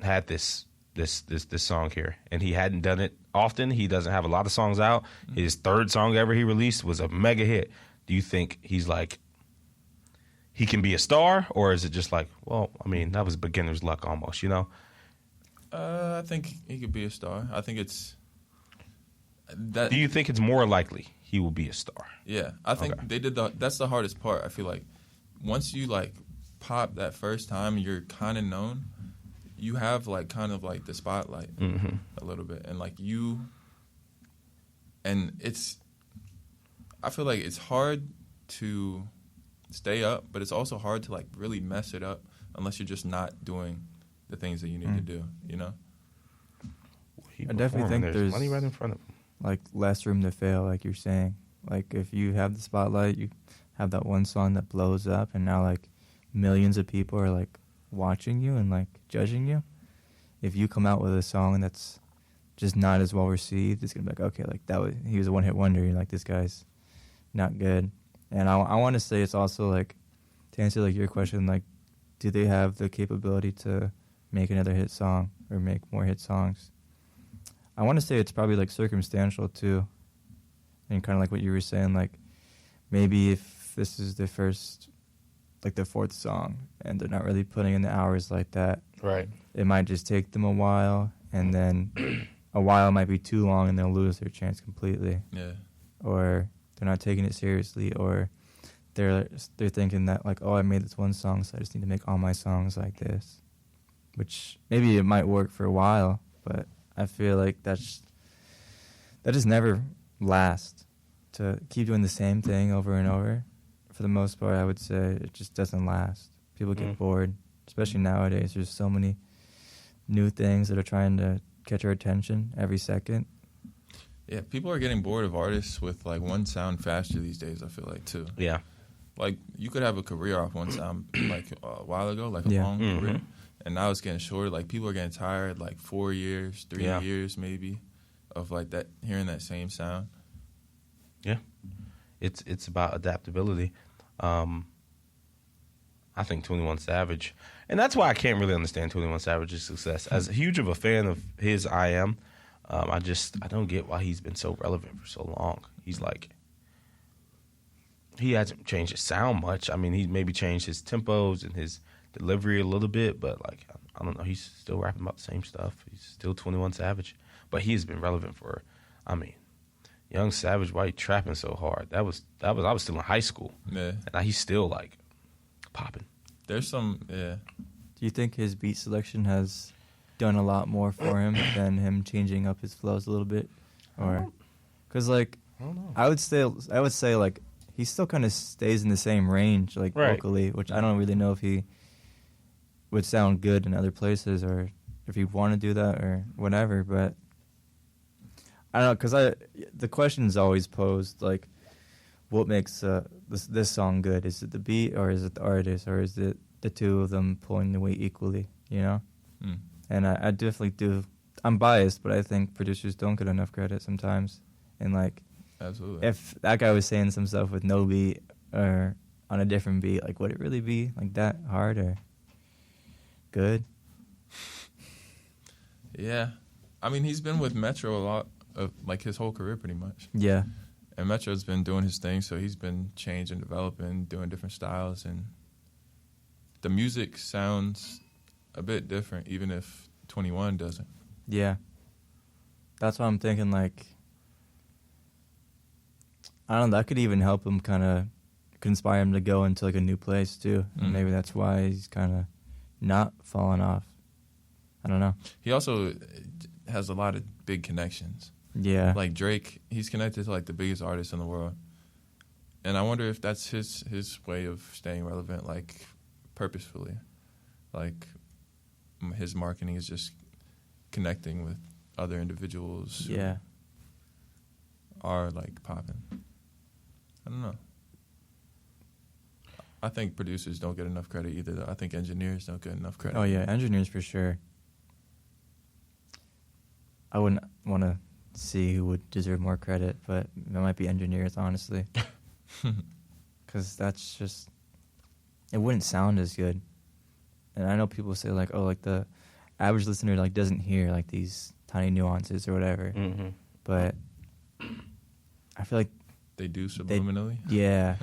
had this song here, and he hadn't done it often. He doesn't have a lot of songs out. His third song ever he released was a mega hit. Do you think he's like, he can be a star, or is it just like, well, I mean, that was beginner's luck almost, you know? I think he could be a star. I think it's that. Do you think it's more likely he will be a star? Yeah, I think they did that's the hardest part. I feel like once you like pop that first time, you're kind of known. You have like kind of like the spotlight a little bit, and like you, and it's. I feel like it's hard to stay up, but it's also hard to like really mess it up unless you're just not doing the things that you need to do. You know. I definitely think there's money right in front of him. Like less room to fail, like you're saying. Like if you have the spotlight, you have that one song that blows up, and now like millions of people are like watching you and like judging you. If you come out with a song that's just not as well received, it's gonna be like, okay, like he was a one-hit wonder. You're like, this guy's not good. And I want to say it's also like, to answer like your question, like, do they have the capability to make another hit song or make more hit songs? I want to say it's probably like circumstantial too, and kind of like what you were saying, like maybe if this is the first, like the fourth song, and they're not really putting in the hours like that, right? It might just take them a while, and then a while might be too long, and they'll lose their chance completely. Yeah. Or they're not taking it seriously, or they're thinking that like, oh, I made this one song, so I just need to make all my songs like this, which maybe it might work for a while, but I feel like that just never lasts. To keep doing the same thing over and over, for the most part, I would say it just doesn't last. People get bored, especially nowadays. There's so many new things that are trying to catch our attention every second. Yeah, people are getting bored of artists with like one sound faster these days, I feel like, too. Yeah. Like, you could have a career off one sound like a while ago, like a long career. And now it's getting shorter. Like, people are getting tired, like 4 years, 3 years maybe, of like that, hearing that same sound. Yeah. It's about adaptability. I think 21 Savage, and that's why I can't really understand 21 Savage's success. As huge of a fan of his I am, I don't get why he's been so relevant for so long. He's like, he hasn't changed his sound much. I mean, he maybe changed his tempos and his delivery a little bit, but like, I don't know, he's still rapping about the same stuff. He's still 21 Savage, but he has been relevant for, I mean, Young Savage, why he trapping so hard? I was still in high school. Yeah. And he's still like popping. There's some, Do you think his beat selection has done a lot more for him than him changing up his flows a little bit? Or, because like, I don't know. I would say like he still kind of stays in the same range, like vocally, which I don't really know if he would sound good in other places or if he want to do that or whatever. But I don't know, because the question is always posed like, what makes this song good? Is it the beat, or is it the artist, or is it the two of them pulling the weight equally? You know. And I definitely do. I'm biased, but I think producers don't get enough credit sometimes. And like, absolutely, if that guy was saying some stuff with no beat or on a different beat, like would it really be like that hard or good? Yeah. I mean, he's been with Metro a lot of like his whole career pretty much. Yeah. And Metro's been doing his thing, so he's been changing, developing, doing different styles, and the music sounds a bit different, even if 21 doesn't. Yeah. That's why I'm thinking, like, I don't know, that could even help him kind of inspire him to go into, like, a new place, too. And maybe that's why he's kind of not falling off. I don't know. He also has a lot of big connections. Yeah. Like Drake, he's connected to, like, the biggest artists in the world. And I wonder if that's his way of staying relevant, like, purposefully. Like, his marketing is just connecting with other individuals who are, like, popping. I don't know. I think producers don't get enough credit either, though. I think engineers don't get enough credit. Oh, yeah, engineers for sure. I wouldn't want to see who would deserve more credit, but that might be engineers, honestly. Because that's just, it wouldn't sound as good. And I know people say, like, oh, like, the average listener, like, doesn't hear, like, these tiny nuances or whatever. Mm-hmm. But I feel like they do subliminally? Yeah.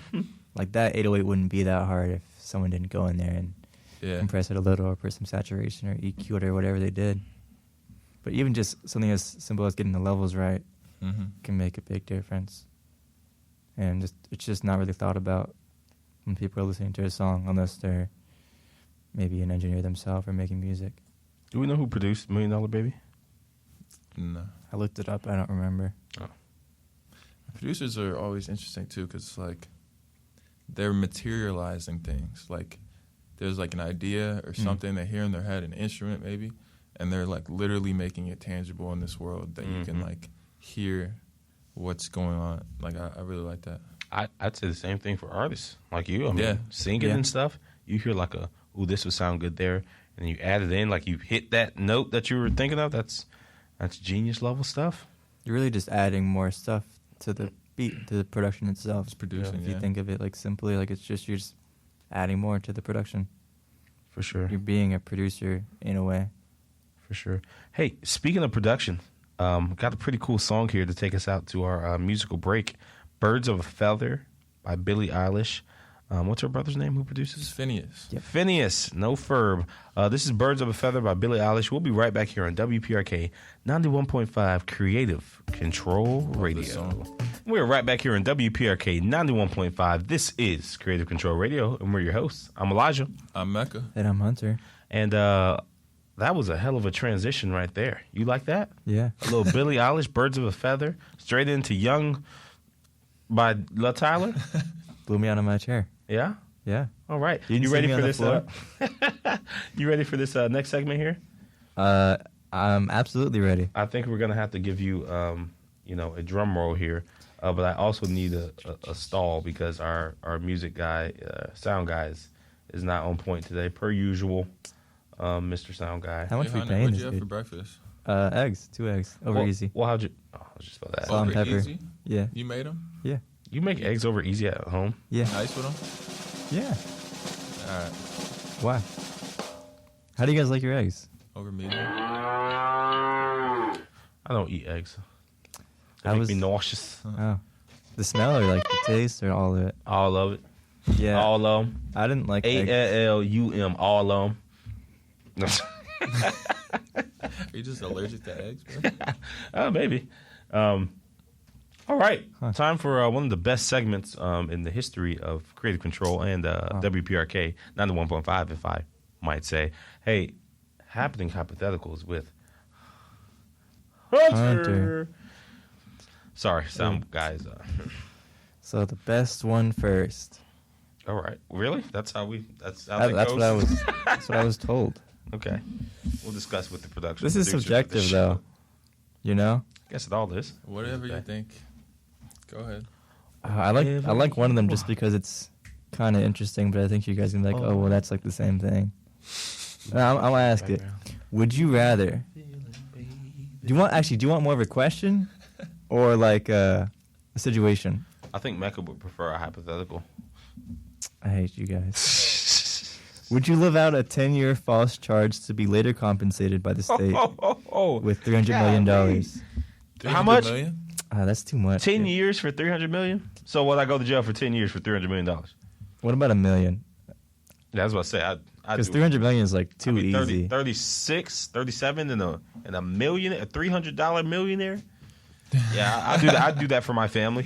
Like, that 808 wouldn't be that hard if someone didn't go in there and compress it a little or put some saturation or EQ it or whatever they did. But even just something as simple as getting the levels right can make a big difference. And it's just not really thought about when people are listening to a song unless they're maybe an engineer themselves or making music. Do we know who produced $1 Million Baby? No. I looked it up. I don't remember. Oh. Producers are always interesting, too, because, like, they're materializing things. Like, there's, like, an idea or something they hear in their head, an instrument maybe, and they're, like, literally making it tangible in this world that you can, like, hear what's going on. Like, I really like that. I'd say the same thing for artists like you. I mean, singing and stuff, you hear, like, ooh, this would sound good there, and you add it in, like, you hit that note that you were thinking of. That's genius level stuff. You're really just adding more stuff to the beat, to the production itself. It's producing, If you think of it, like, simply, like, it's just, you're just adding more to the production. For sure. You're being a producer in a way. For sure. Hey, speaking of production, got a pretty cool song here to take us out to our musical break. Birds of a Feather by Billie Eilish. What's her brother's name who produces? Phineas. Yep. Phineas, no Ferb. This is Birds of a Feather by Billie Eilish. We'll be right back here on WPRK 91.5 Creative Control Radio. We're right back here on WPRK 91.5. This is Creative Control Radio, and we're your hosts. I'm Elijah. I'm Mecca. And I'm Hunter. And that was a hell of a transition right there. You like that? Yeah. A little Billie Eilish, Birds of a Feather, straight into Young by La Tyler. Blew me out of my chair. Yeah? Yeah. All right. You ready for this? You ready for this next segment here? I'm absolutely ready. I think we're gonna have to give you, a drum roll here, but I also need a stall because our music guy, sound guy, is not on point today, per usual. Mr. Sound Guy. How much we Hunter, paying what'd this you have dude? for breakest? Eggs. 2 eggs. Over easy. Well, how'd you? Oh, I was just about that. Salt and Over pepper. easy? Yeah. You made them? Yeah. You make eggs over easy at home? Yeah. Nice with them? Yeah. All right. Why? How do you guys like your eggs? Over medium? I don't eat eggs. They make me nauseous. Oh. The smell or like the taste or all of it? All of it. Yeah. All of them. I didn't like eggs. ALLUM. All of them. Are you just allergic to eggs, bro? Maybe. All right. Time for one of the best segments in the history of Creative Control and WPRK 91.5, if I might say. Hey, happening hypotheticals with Hunter. Sorry, sound guys. So the best one first. All right. Really? That's how that That's goes? what I was. That's what I was told. Okay. We'll discuss with the production. This is producers of subjective, the show. though. You know. I guess it all is. Whatever you think. Go ahead. I like one of them just because it's kind of interesting, but I think you guys can be like, oh, well, that's like the same thing. I'm gonna ask it. Would you rather? Do you want more of a question, or like a situation? I think Mecca would prefer a hypothetical. I hate you guys. Would you live out a 10-year false charge to be later compensated by the state with $300 million? How much? $300 million? That's too much. 10 years for $300 million? So what? I go to jail for 10 years for $300 million? What about $1 million? Yeah, I was about to say. Because $300 million is like too easy. 36, 37, and a million, a $300 millionaire. Yeah, I do that. I do that for my family.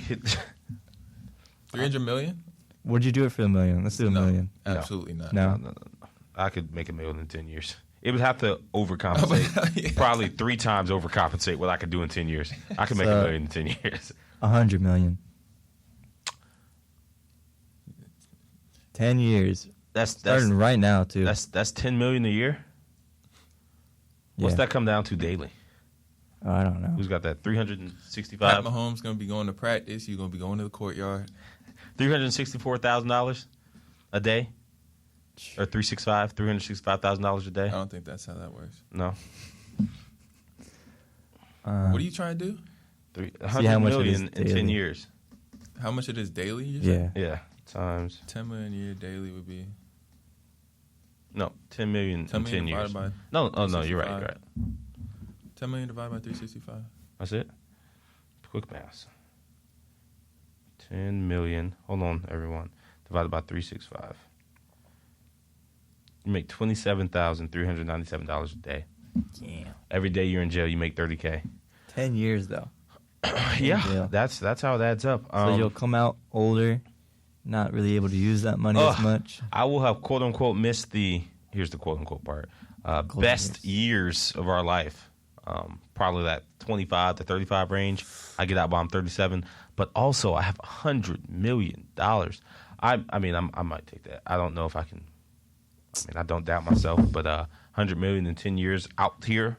$300 million? Would you do it for $1 million? Let's do $1 million. Absolutely not. No. I could make $1 million in 10 years. It would have to overcompensate. Yeah. Probably 3 times overcompensate what I could do in 10 years. I could make $1 million in 10 years. $100 million. 10 years. That's starting right now too. That's $10 million a year. What's that come down to daily? Oh, I don't know. Who's got that? 365. Pat Mahomes gonna be going to practice. You're gonna be going to the courtyard. $364,000 a day, or $365,000 a day. I don't think that's how that works. No. What are you trying to do? $100 million in 10 years. How much it is daily? Yeah. Times 10 million a year daily would be. No, 10 million in 10 years. By No, you're right. You're right. 10 million divided by 365. That's it. Quick math. 10 million. Hold on, everyone. Divided by 365. You make $27,397 a day. Yeah. Every day you're in jail, you make $30K. 10 years though. Yeah, that's how it adds up. So you'll come out older, not really able to use that money as much. I will have quote unquote missed here's the quote unquote part, best years of our life. Probably that 25 to 35 range. I get out by I'm 37, but also I have $100 million. I might take that. I don't know if I can. I don't doubt myself, but $100 million in 10 years out here.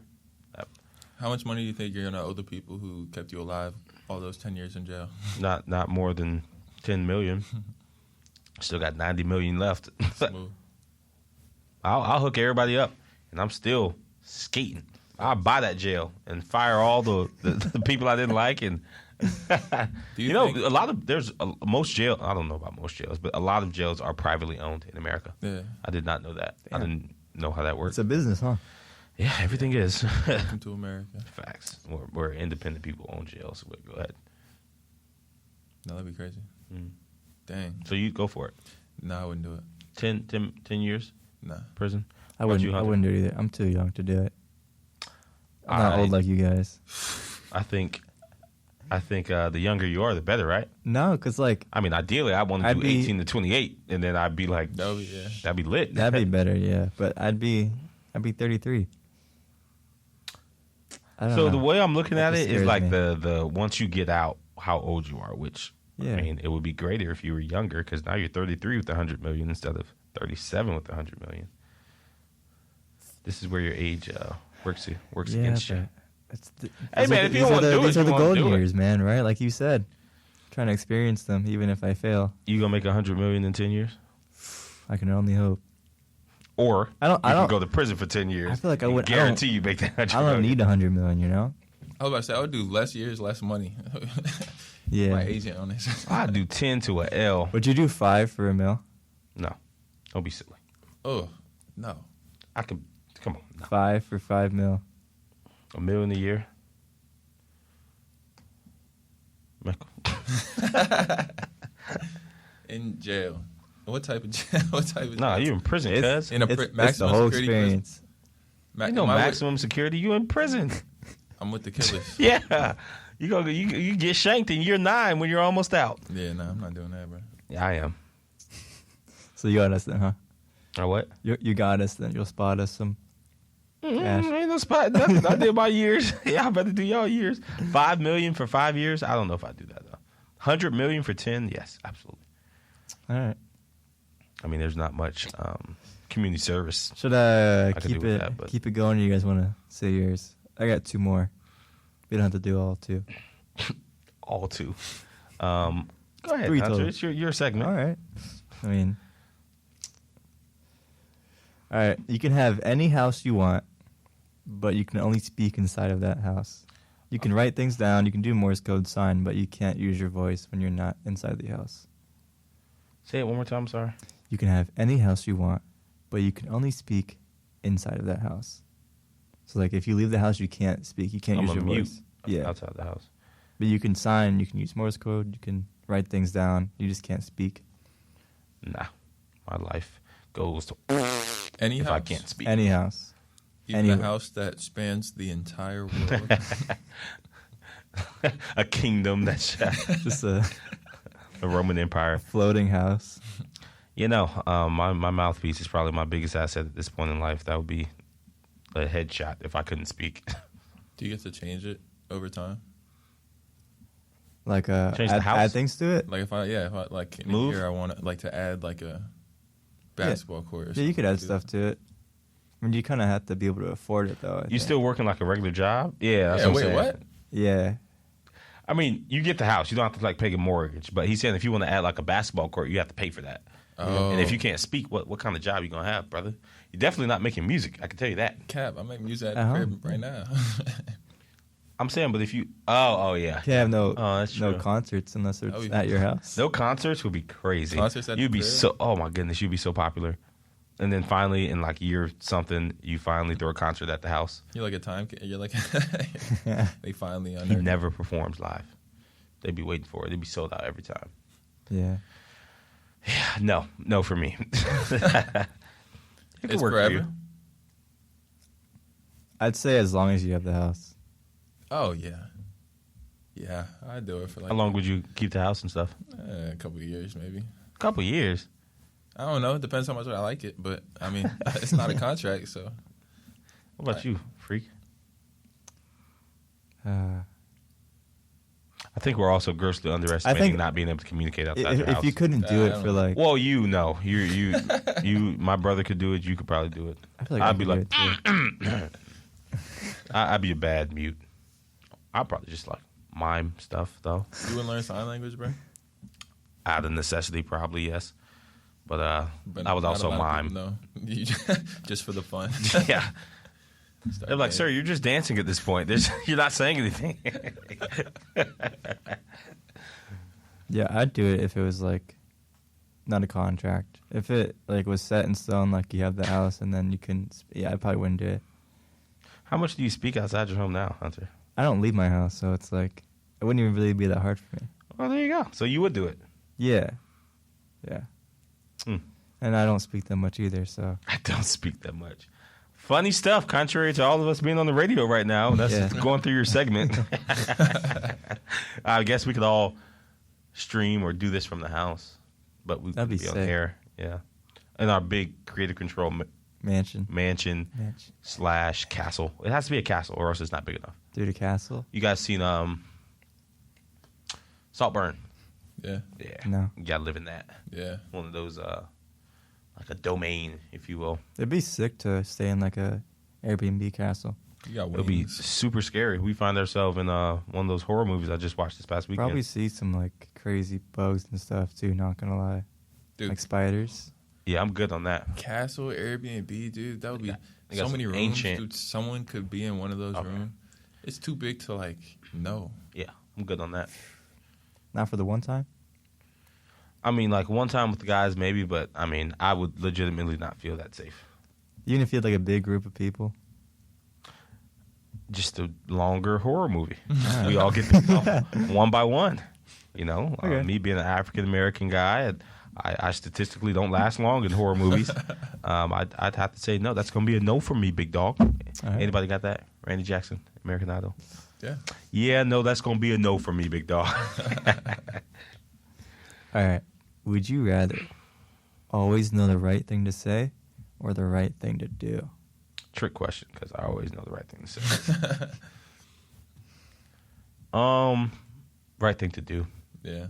How much money do you think you're gonna owe the people who kept you alive all those 10 years in jail? Not more than 10 million. Still got 90 million left. I'll hook everybody up, and I'm still skating. I'll buy that jail and fire all the people I didn't like. And most jail. I don't know about most jails, but a lot of jails are privately owned in America. Yeah, I did not know that. Damn. I didn't know how that works. It's a business, huh? Yeah, everything is. Welcome to America. Facts. We're independent people own jails. So go ahead. No, that'd be crazy. Mm. Dang. So you go for it. No, I wouldn't do it. 10 years? Nah. Prison? I wouldn't do it either. I'm too young to do it. I'm not old like you guys. I think the younger you are, the better, right? No, because ideally, I want to do 18 to 28, and then I'd be like, that'd be lit. That'd be better, yeah. But I'd be 33. So the way I'm looking at it is like the once you get out, how old you are, which it would be greater if you were younger, because now you're 33 with 100 million instead of 37 with 100 million. This is where your age works against you. Hey man, if you don't want to do it, these are the golden years, man. Right? Like you said, trying to experience them, even if I fail. You gonna make 100 million in 10 years? I can only hope. Or I don't go to prison for 10 years. I feel like I would guarantee you make that 100 million. I don't need 100 million, you know? I was about to say I would do less years, less money. Yeah. My agent on this. I'd do 10 to a L. Would you do 5 for $1 million? No. Don't be silly. Oh, no. I could come on. No. 5 for $5 million. $1 million a year. Michael. In jail. What type of jail? No, you're in prison, cuz. It's the whole experience. Ain't no maximum security. You in prison. I'm with the killers. Yeah. You get shanked in year 9 when you're almost out. Yeah, no, I'm not doing that, bro. Yeah, I am. So you got us then, huh? Or what? You got us then. You'll spot us some cash. Ain't no spot. Nothing. I did my years. Yeah, I better do y'all years. $5 million for 5 years. I don't know if I do that though. $100 million for 10. Yes, absolutely. All right. There's not much community service. Should keep it going? Or you guys want to say yours? I got 2 more. We don't have to do all 2. All 2. Go ahead, 3 Hunter. total. It's your segment. All right. All right. You can have any house you want, but you can only speak inside of that house. You can write things down. You can do Morse code sign, but you can't use your voice when you're not inside the house. Say it one more time. I'm sorry. You can have any house you want, but you can only speak inside of that house. So, like, if you leave the house, you can't speak. You can't I'm use a your mute voice. Yeah. outside the house. But you can sign. You can use Morse code. You can write things down. You just can't speak. Nah, my life goes to Any if house. I can't speak. Any house. Even Anywhere. a house that spans the entire world. A kingdom that's Just a the Roman Empire. floating house. You know, my mouthpiece is probably my biggest asset at this point in life. That would be a headshot if I couldn't speak. Do you get to change it over time? Like, Change the house? add things to it? Like if I like in Move? here I want to add like a basketball court. Or Yeah, you could add something stuff to it. I mean, you kind of have to be able to afford it, though. I You think. still working like a regular job? Yeah. That's Yeah, what I'm wait, saying. what? Yeah. I mean, you get the house. You don't have to like pay a mortgage. But he's saying if you want to add like a basketball court, you have to pay for that. Oh. And if you can't speak, what kind of job you gonna have, brother? You're definitely not making music. I can tell you that. Cap, I make music at At the home. crib right now. I'm saying, but if you, oh yeah, Can't have no that's no true. concerts unless it's Oh, yeah. at your house. No concerts would be crazy. Concerts at You'd the be crib? so. Oh my goodness, you'd be so popular. And then finally, in like year something, you finally throw a concert at the house. You're like a time. You're like they finally He unearthed. never performs live. They'd be waiting for it. They'd be sold out every time. Yeah. No for me. It could It's work for you. forever. I'd say as long as you have the house. Oh yeah, yeah. I'd do it for like How long would you keep the house and stuff? a couple of years maybe. A couple years. I don't know. It depends how much I like it, but I mean, it's not a contract, so What about you, freak? Uh, I think we're also grossly underestimating think- not being able to communicate outside your if house. you couldn't do I it don't for know. like, Well, you, my brother could do it. You could probably do it. I feel like I'd be could do like, it too. I'd be a bad mute. I'd probably just like mime stuff though, you wouldn't learn sign language, bro. out of necessity, probably yes. But But I would not a also lot of mime. people know. You just for the fun. Yeah, Start they're like, playing. sir, you're just dancing at this point. You're not saying anything. Yeah, I'd do it if it was like not a contract. If it like was set in stone, like you have the house and then you can. Yeah, I probably wouldn't do it. How much do you speak outside your home now, Hunter? I don't leave my house, so it's like it wouldn't even really be that hard for me. Well, there you go. So you would do it. Yeah, yeah. Hmm. And I don't speak that much either, so I don't speak that much. Funny stuff, contrary to all of us being on the radio right now. That's Yeah. going through your segment. I guess we could all stream or do this from the house, but we That'd could be be on sick. air. Yeah. In our big creative control mansion. mansion / castle. It has to be a castle or else it's not big enough. Dude, a castle? You guys seen Saltburn? Yeah, Yeah. No. You gotta live in that. yeah. One of those like a domain, if you will. It'd be sick to stay in like a Airbnb castle. You got It'll be wings. super scary. We find ourselves in one of those horror movies I just watched this past weekend. Probably see some like crazy bugs and stuff too, not gonna lie. Dude. Like spiders. Yeah, I'm good on that. Castle, Airbnb, dude. That would be They got so many some rooms. ancient- Dude, someone could be in one of those Okay. rooms. It's too big to like know. Yeah, I'm good on that. Not for the one time? I mean, like one time with the guys, maybe, but I mean, I would legitimately not feel that safe. Even if you had like a big group of people. Just a longer horror movie. We all get picked off one by one. You know, Okay. me being an African American guy, I statistically don't last long in horror movies. I'd have to say no. That's gonna be a no for me, big dog. right. Anybody got that? Randy Jackson, American Idol. Yeah. Yeah, no, that's gonna be a no for me, big dog. All right. Would you rather always know the right thing to say or the right thing to do? Trick question, because I always know the right thing to say. Right thing to do. Yeah.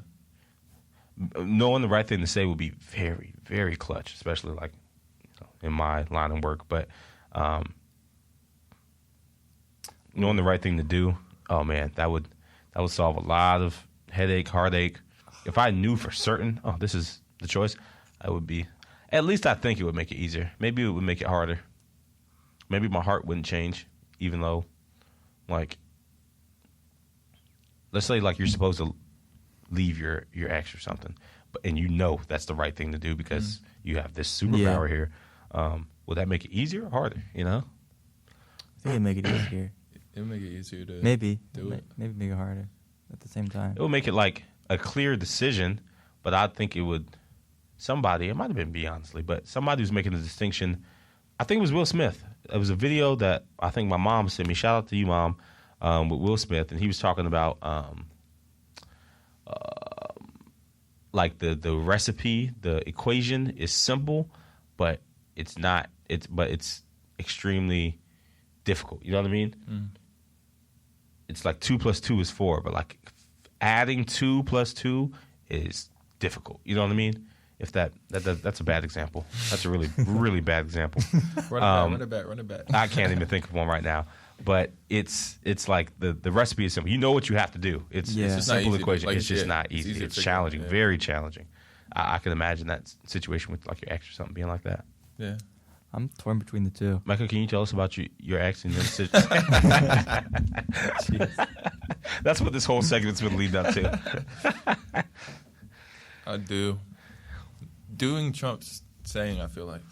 Knowing the right thing to say would be very, very clutch, especially like in my line of work. But knowing the right thing to do, oh man, that would solve a lot of headache, heartache. If I knew for certain, oh, this is the choice, I would be. At least I think it would make it easier. Maybe it would make it harder. Maybe my heart wouldn't change, even though, like, let's say like you're supposed to leave your ex or something, and you know that's the right thing to do because you have this superpower here. Will that make it easier or harder? You know, I think it'd make it easier. It'll make it easier to Maybe do it. Maybe make it harder at the same time. it will make it like a clear decision, but I think it would. Somebody, it might have been me, honestly, but somebody was making a distinction. I think it was Will Smith. It was a video that I think my mom sent me. Shout out to you, Mom, with Will Smith, and he was talking about like the recipe, the equation is simple, but it's not. It's extremely difficult. You know what I mean? It's like 2 + 2 is 4, but like adding 2 + 2 is difficult. You know what I mean? If that's a bad example. That's a really really bad example. Run it back. I can't even think of one right now. But it's like the recipe is simple. You know what you have to do. It's a It's not simple easy, equation. like, it's just yeah, not it's easy. easy to It's figure out, challenging, yeah. very challenging. I can imagine that situation with like your ex or something being like that. Yeah. I'm torn between the two. Michael, can you tell us about your ex and your decision? That's what this whole segment's been leading up to. I do. Doing Trump's saying, I feel like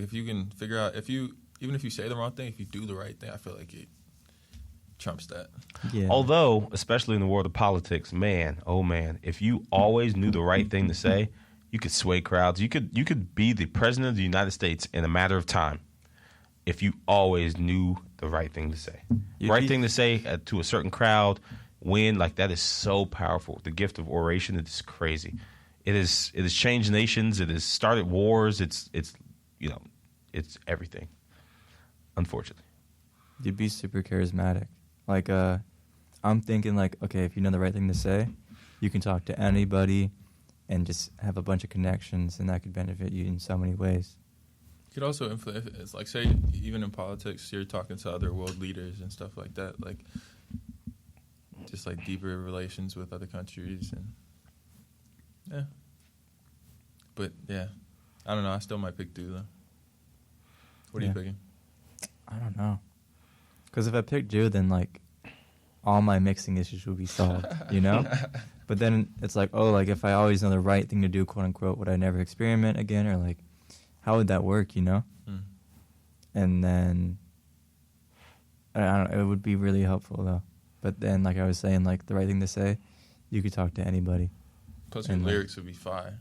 if you can figure out even if you say the wrong thing, if you do the right thing, I feel like it trumps that. Yeah. Although, especially in the world of politics, man, oh man, if you always knew the right thing to say, you could sway crowds. You could be the president of the United States in a matter of time if you always knew the right thing to say. Thing to say to a certain crowd, win, like that is so powerful. The gift of oration is crazy. It has changed nations. It has started wars. It's everything. Unfortunately. You'd be super charismatic. Like, I'm thinking like, okay, if you know the right thing to say, you can talk to anybody and just have a bunch of connections, and that could benefit you in so many ways. You could also influence. It's like, say, even in politics, you're talking to other world leaders and stuff like that. Like, just like deeper relations with other countries and yeah. But yeah, I don't know. I still might pick Do though. What are you picking? I don't know. Because if I pick Jew, then like all my mixing issues will be solved, you know? But then it's like, oh, like if I always know the right thing to do, quote unquote, would I never experiment again? Or like, how would that work, you know? And then, I don't know, it would be really helpful though. But then, like I was saying, like the right thing to say, you could talk to anybody. Plus your lyrics would be fire.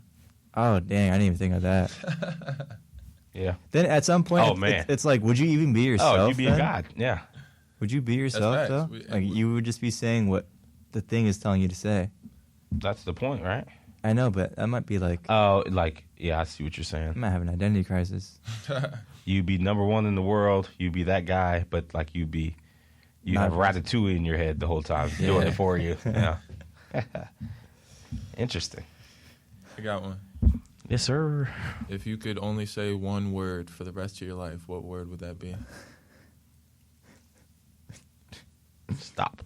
Oh, dang, I didn't even think of that. Yeah. Then at some point, it's like, would you even be yourself? Oh, you'd be then? a god. Yeah. Would you be yourself, though? Like, you would just be saying what the thing is telling you to say. That's the point, right? I know, but that might be like... Oh, like, yeah, I see what you're saying. I might have an identity crisis. You'd be number one in the world. You'd be that guy, but like you have Ratatouille in your head the whole time, doing it for you. Yeah. Interesting. I got one. Yes, sir. If you could only say one word for the rest of your life, what word would that be? Stop.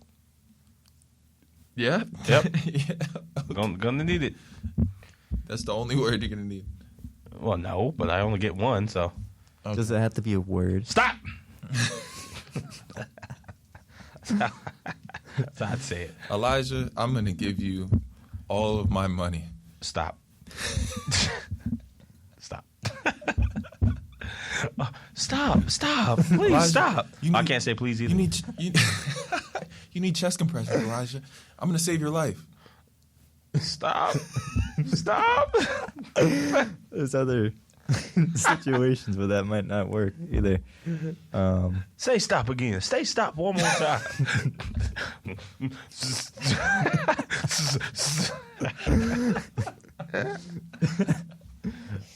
Yeah? Yep. Yeah. Okay. Gonna need it. That's the only word you're going to need. Well, no, but I only get one, so. Okay. Does it have to be a word? Stop! That's how I'd say it. Elijah, I'm going to give you all of my money. Stop. Stop. Stop. Please, Elijah, stop. I can't say please either. You need chest compressions, Elijah. I'm going to save your life. Stop. Stop. There's other situations where that might not work either. Say stop again. Say stop one more time.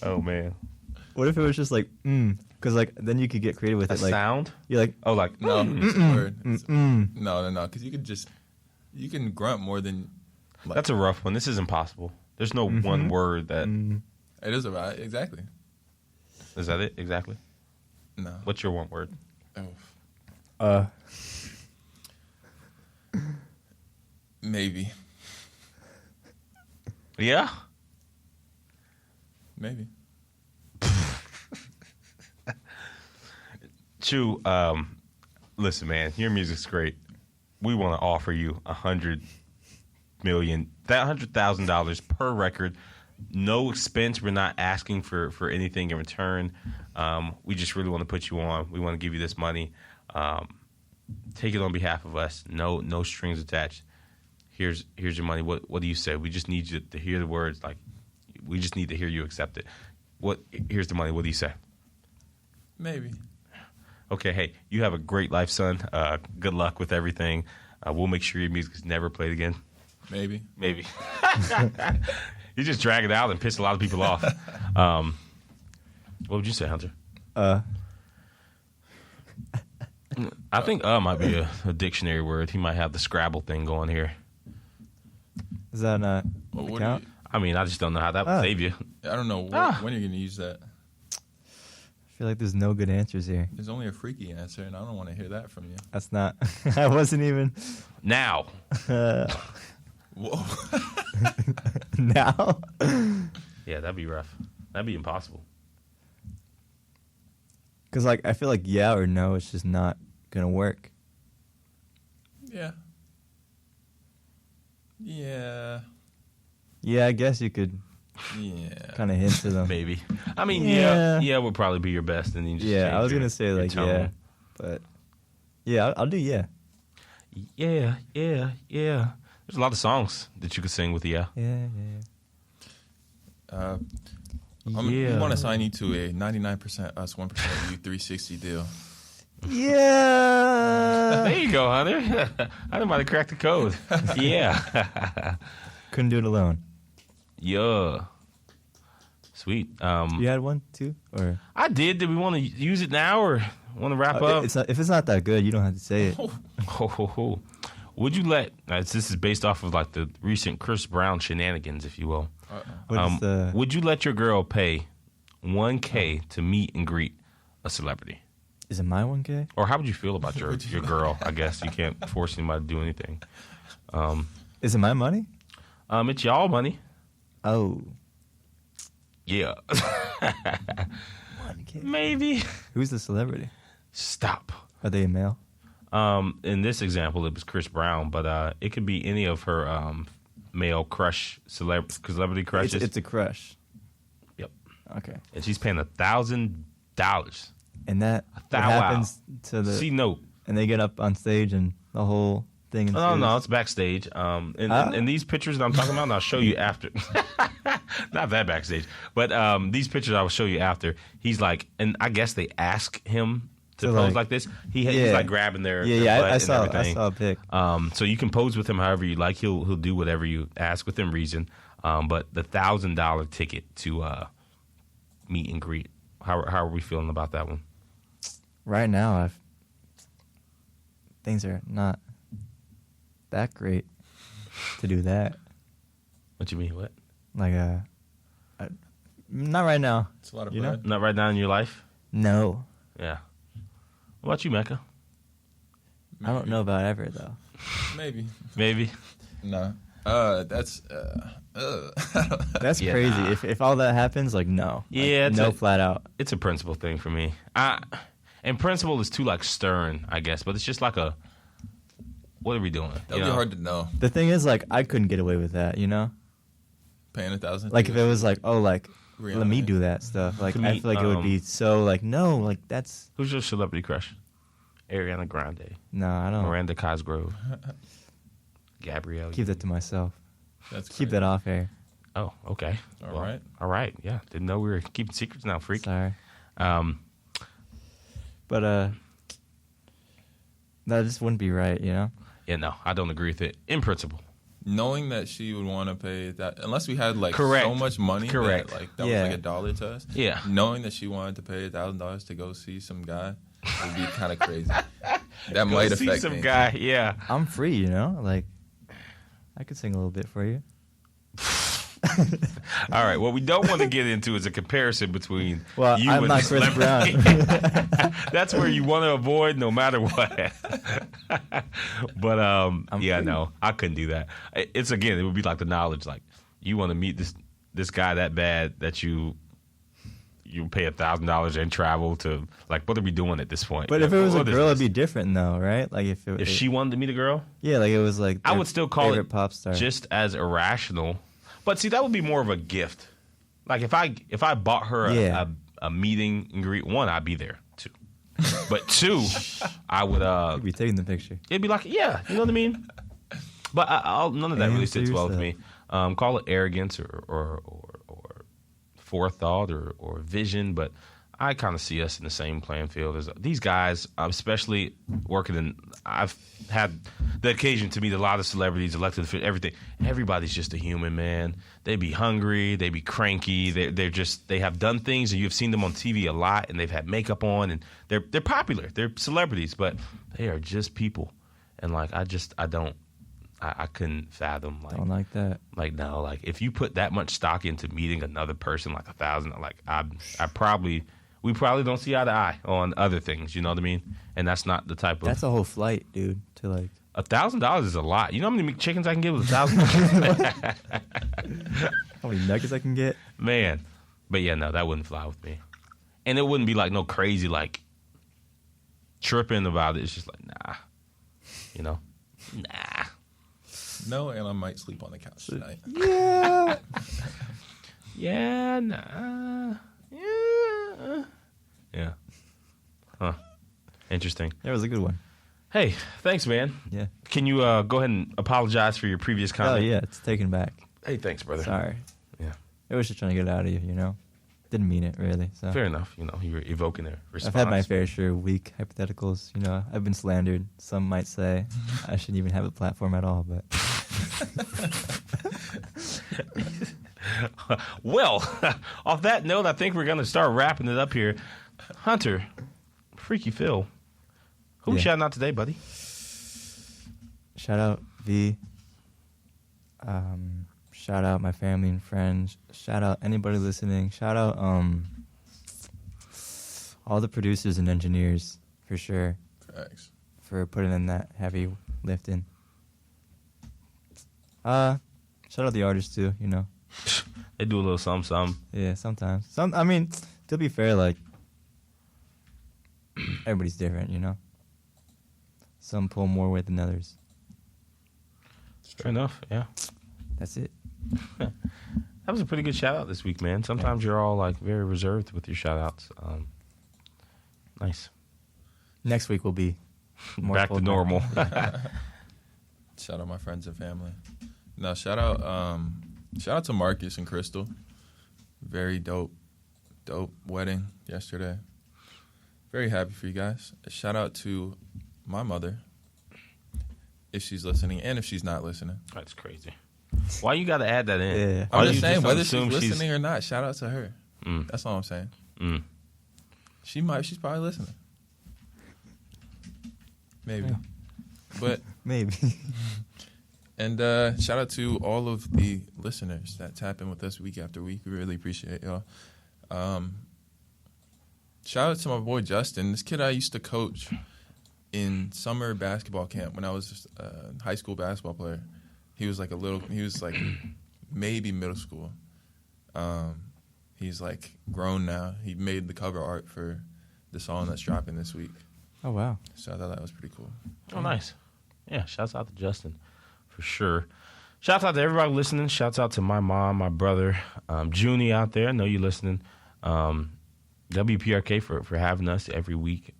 Oh, man. What if it was just like, because like then you could get creative with it. Like sound? You're like, oh, like, no, it's a word. No, because you can grunt more than. Like, that's a rough one. This is impossible. There's no one word that. It is about exactly. Is that it? Exactly? No. What's your one word? Maybe. Yeah? Maybe. Chew, listen, man, your music's great. We want to offer you $100 million, $100,000 per record. No expense. We're not asking for anything in return. We just really want to put you on. We want to give you this money. Take it on behalf of us. No strings attached. Here's your money. What do you say? We just need you to hear the words. Like, we just need to hear you accept it. Here's the money. What do you say? Maybe. Okay, hey, you have a great life, son. Good luck with everything. We'll make sure your music is never played again. Maybe. You just drag it out and piss a lot of people off. What would you say, Hunter? I think might be a dictionary word. He might have the Scrabble thing going here. Is that not What count? I mean, I just don't know how that would save you. I don't know when you're going to use that. I feel like there's no good answers here. There's only a freaky answer, and I don't want to hear that from you. That's not. I wasn't even. Now. Whoa. Now. Yeah, that'd be rough. That'd be impossible. Because like I feel like yeah or no, it's just not gonna work. Yeah. Yeah. Yeah, I guess you could Yeah. kind of hint to them. Maybe. I mean, Yeah. yeah would probably be your best. And you just Yeah, I change was your- gonna say your like tone. yeah, but yeah, I'll do yeah. Yeah. There's a lot of songs that you could sing with yeah. Yeah. We want to sign you to a 99% us, 1% you 360 deal. Yeah. There you go, Hunter. I might have cracked the code. Yeah. Couldn't do it alone. Yeah. Sweet. You had one too, or I did. Did we want to use it now or want to wrap up? It's not, if it's not that good, you don't have to say it. Ho. Would you let? This is based off of like the recent Chris Brown shenanigans, if you will. What is the? Would you let your girl pay $1K to meet and greet a celebrity? Is it my 1K? Or how would you feel about your girl? I guess you can't force anybody to do anything. Is it my money? It's y'all money. Oh. Yeah. 1K. Maybe. Who's the celebrity? Stop. Are they a male? In this example, it was Chris Brown, but it could be any of her male celebrity crushes. It's a crush. Yep. Okay. And she's paying $1,000. And that what Wow. happens to the C note. and they get up on stage and the whole thing. Oh ensues? no, it's backstage. And these pictures that I'm talking about, and I'll show you after. Not that backstage, but these pictures I will show you after. He's like, and I guess they ask him to So, pose like- like this. He's like grabbing their Yeah, butt I saw and everything. a pic. So you can pose with him however you like. He'll do whatever you ask within reason. But the $1,000 ticket to meet and greet. How are we feeling about that one? Right now, things are not that great to do that. What you mean? What? Like not right now. It's a lot of You know? bread. Not right now in your life? No, Yeah. What about you, Mecca? I don't know about ever though. Maybe. Maybe. No. That's. That's Yeah. crazy. If all that happens, like no. Like, Yeah, no, flat out. It's a principle thing for me. And principle is too like stern, I guess, but it's just like a. What are we doing? That'd be hard to know. The thing is, like, I couldn't get away with that, you know. Paying $1,000. Like if it was like, oh, like Rihanna. let me do that stuff. Like To I meet, feel like it would be so like no, like that's Who's your celebrity crush? Ariana Grande, no, I don't Miranda Cosgrove, Gabrielle. keep that to myself. That's Keep great. that off air. Oh, okay. All right. All right. Yeah. Didn't know we were keeping secrets now, freak. Sorry, Um, but that just wouldn't be right, you know. yeah, no, I don't agree with it in principle. Knowing that she would want to pay that, unless we had like Correct. so much money, Correct. that Yeah. was like $1 to us. Yeah. Knowing that she wanted to pay $1,000 to go see some guy would be kind of crazy. That Go might see affect some me. guy. Yeah. I'm free, you know. Like I could sing a little bit for you. All right. What we don't want to get into is a comparison between Well, you I'm and not the Chris celebrity. Brown. That's where you want to avoid no matter what. But yeah, free. no, I couldn't do that. It's again, it would be like the knowledge, like you want to meet this guy that bad that you you pay $1,000 and travel to like what are we doing at this point? But if it was a What is girl, this? it'd be different though, right? Like If she wanted to meet a girl, yeah, like it was like I their would still call favorite it pop star. just as irrational. But see, that would be more of a gift. Like if I bought her a meeting and greet, one, I'd be there. Two, but two, I would You'd be taking the picture. it'd be like, yeah, you know what I mean. But none of that really sits well with me. Call it arrogance or forethought or vision, but I kind of see us in the same playing field as these guys, especially working in. I've had the occasion to meet a lot of celebrities, elected officials, everything. Everybody's just a human, man. They be hungry, they be cranky. They have done things, and you've seen them on TV a lot, and they've had makeup on, and they're popular. They're celebrities, but they are just people. And like I couldn't fathom like Don't like that. like no, like if you put that much stock into meeting another person like 1,000, like we probably don't see eye to eye on other things, you know what I mean? And that's not the type of That's a whole flight, dude. To like $1,000 is a lot. You know how many chickens I can get with $1,000? how many nuggets I can get. Man. But yeah, no, that wouldn't fly with me. And it wouldn't be like no crazy like tripping about it. It's just like nah. You know? Nah. No, and I might sleep on the couch tonight. Yeah. Yeah, nah. Yeah. Yeah. Huh. Interesting. That was a good one. Hey, thanks, man. Yeah. Can you go ahead and apologize for your previous Oh comment? yeah, it's taken back. Hey, thanks, brother. Sorry. Yeah. I was just trying to get it out of you, you know? Didn't mean it, really. So Fair enough. You know, you were evoking a response. I've had my fair share of weak hypotheticals. You know, I've been slandered. Some might say I shouldn't even have a platform at all, but Well, off that note, I think we're going to start wrapping it up here. Hunter, Freaky Phil, who we Yeah. shouting out today, buddy? shout out V. Shout out my family and friends. Shout out anybody listening. Shout out all the producers and engineers for sure Thanks. for putting in that heavy lifting. Shout out the artists too, you know. They do a little something. Yeah, sometimes. I mean, to be fair, like everybody's different, you know. Some pull more weight than others. Fair enough, yeah. That's it. That was a pretty good shout out this week, man. Sometimes you're all like very reserved with your shout outs. Nice. Next week will be more Back to full-time. normal. Shout out my friends and family. No, shout out to Marcus and Crystal. Very dope wedding yesterday. Very happy for you guys. A shout out to my mother, if she's listening, and if she's not listening. That's crazy. Why you got to add that in? Yeah. Why I'm you just saying, whether she's assume listening or not, shout out to her. Mm. That's all I'm saying. Mm. She's probably listening. Maybe. Yeah. But Maybe. and shout out to all of the listeners that tap in with us week after week. We really appreciate y'all. Shout out to my boy Justin. This kid I used to coach in summer basketball camp when I was a high school basketball player. He was like maybe middle school. He's like grown now. He made the cover art for the song that's dropping this week. Oh wow. So I thought that was pretty cool. Oh, nice. Yeah, shouts out to Justin for sure. Shouts out to everybody listening. Shouts out to my mom, my brother, Junie out there. I know you listening. WPRK for having us every week.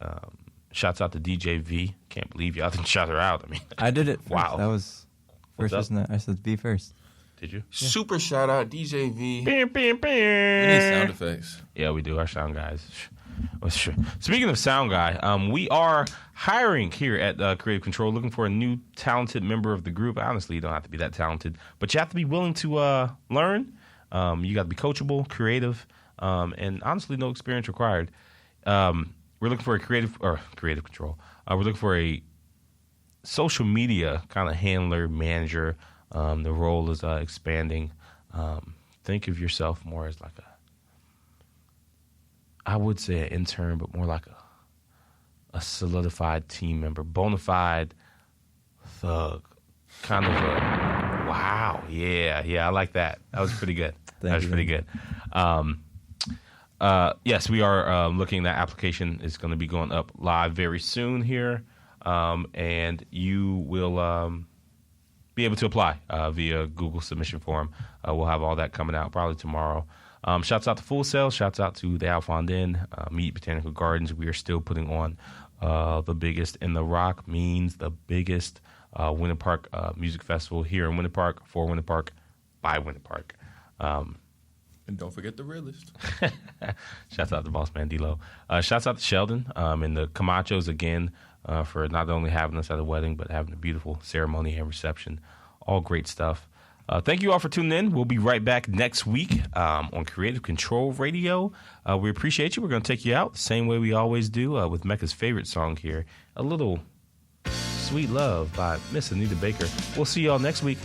Shouts out to DJ V. Can't believe y'all didn't shout her out. I mean, I did it first. Wow. That was What's first, up? wasn't it? I said B first. did you? Super shout out DJ V. Bam, bam, bam. We need sound effects. Yeah, we do. Our sound guys. Well, sure. Speaking of sound guy, we are hiring here at Creative Control, looking for a new talented member of the group. Honestly, you don't have to be that talented, but you have to be willing to learn. You got to be coachable, creative, and honestly, no experience required. We're looking for a creative control. We're looking for a social media kind of handler, manager. The role is expanding. Think of yourself more as like I would say an intern, but more like a solidified team member, bona fide thug, kind of a wow, yeah, I like that. That was pretty good. That was pretty good. Yes, we are looking. That application is going to be going up live very soon here, and you will be able to apply via Google submission form. We'll have all that coming out probably tomorrow. Shouts out to Full Sail. Shouts out to the Alfondin, Meet Botanical Gardens. We are still putting on the biggest in the Rock means the biggest Winter Park music festival here in Winter Park, for Winter Park, by Winter Park. And don't forget the realist. Shouts out to Boss Man D-Lo. Shouts out to Sheldon and the Camachos again for not only having us at the wedding, but having a beautiful ceremony and reception. All great stuff. Thank you all for tuning in. We'll be right back next week on Creative Control Radio. We appreciate you. We're going to take you out the same way we always do with Mecca's favorite song here, a little Sweet Love by Miss Anita Baker. We'll see y'all next week.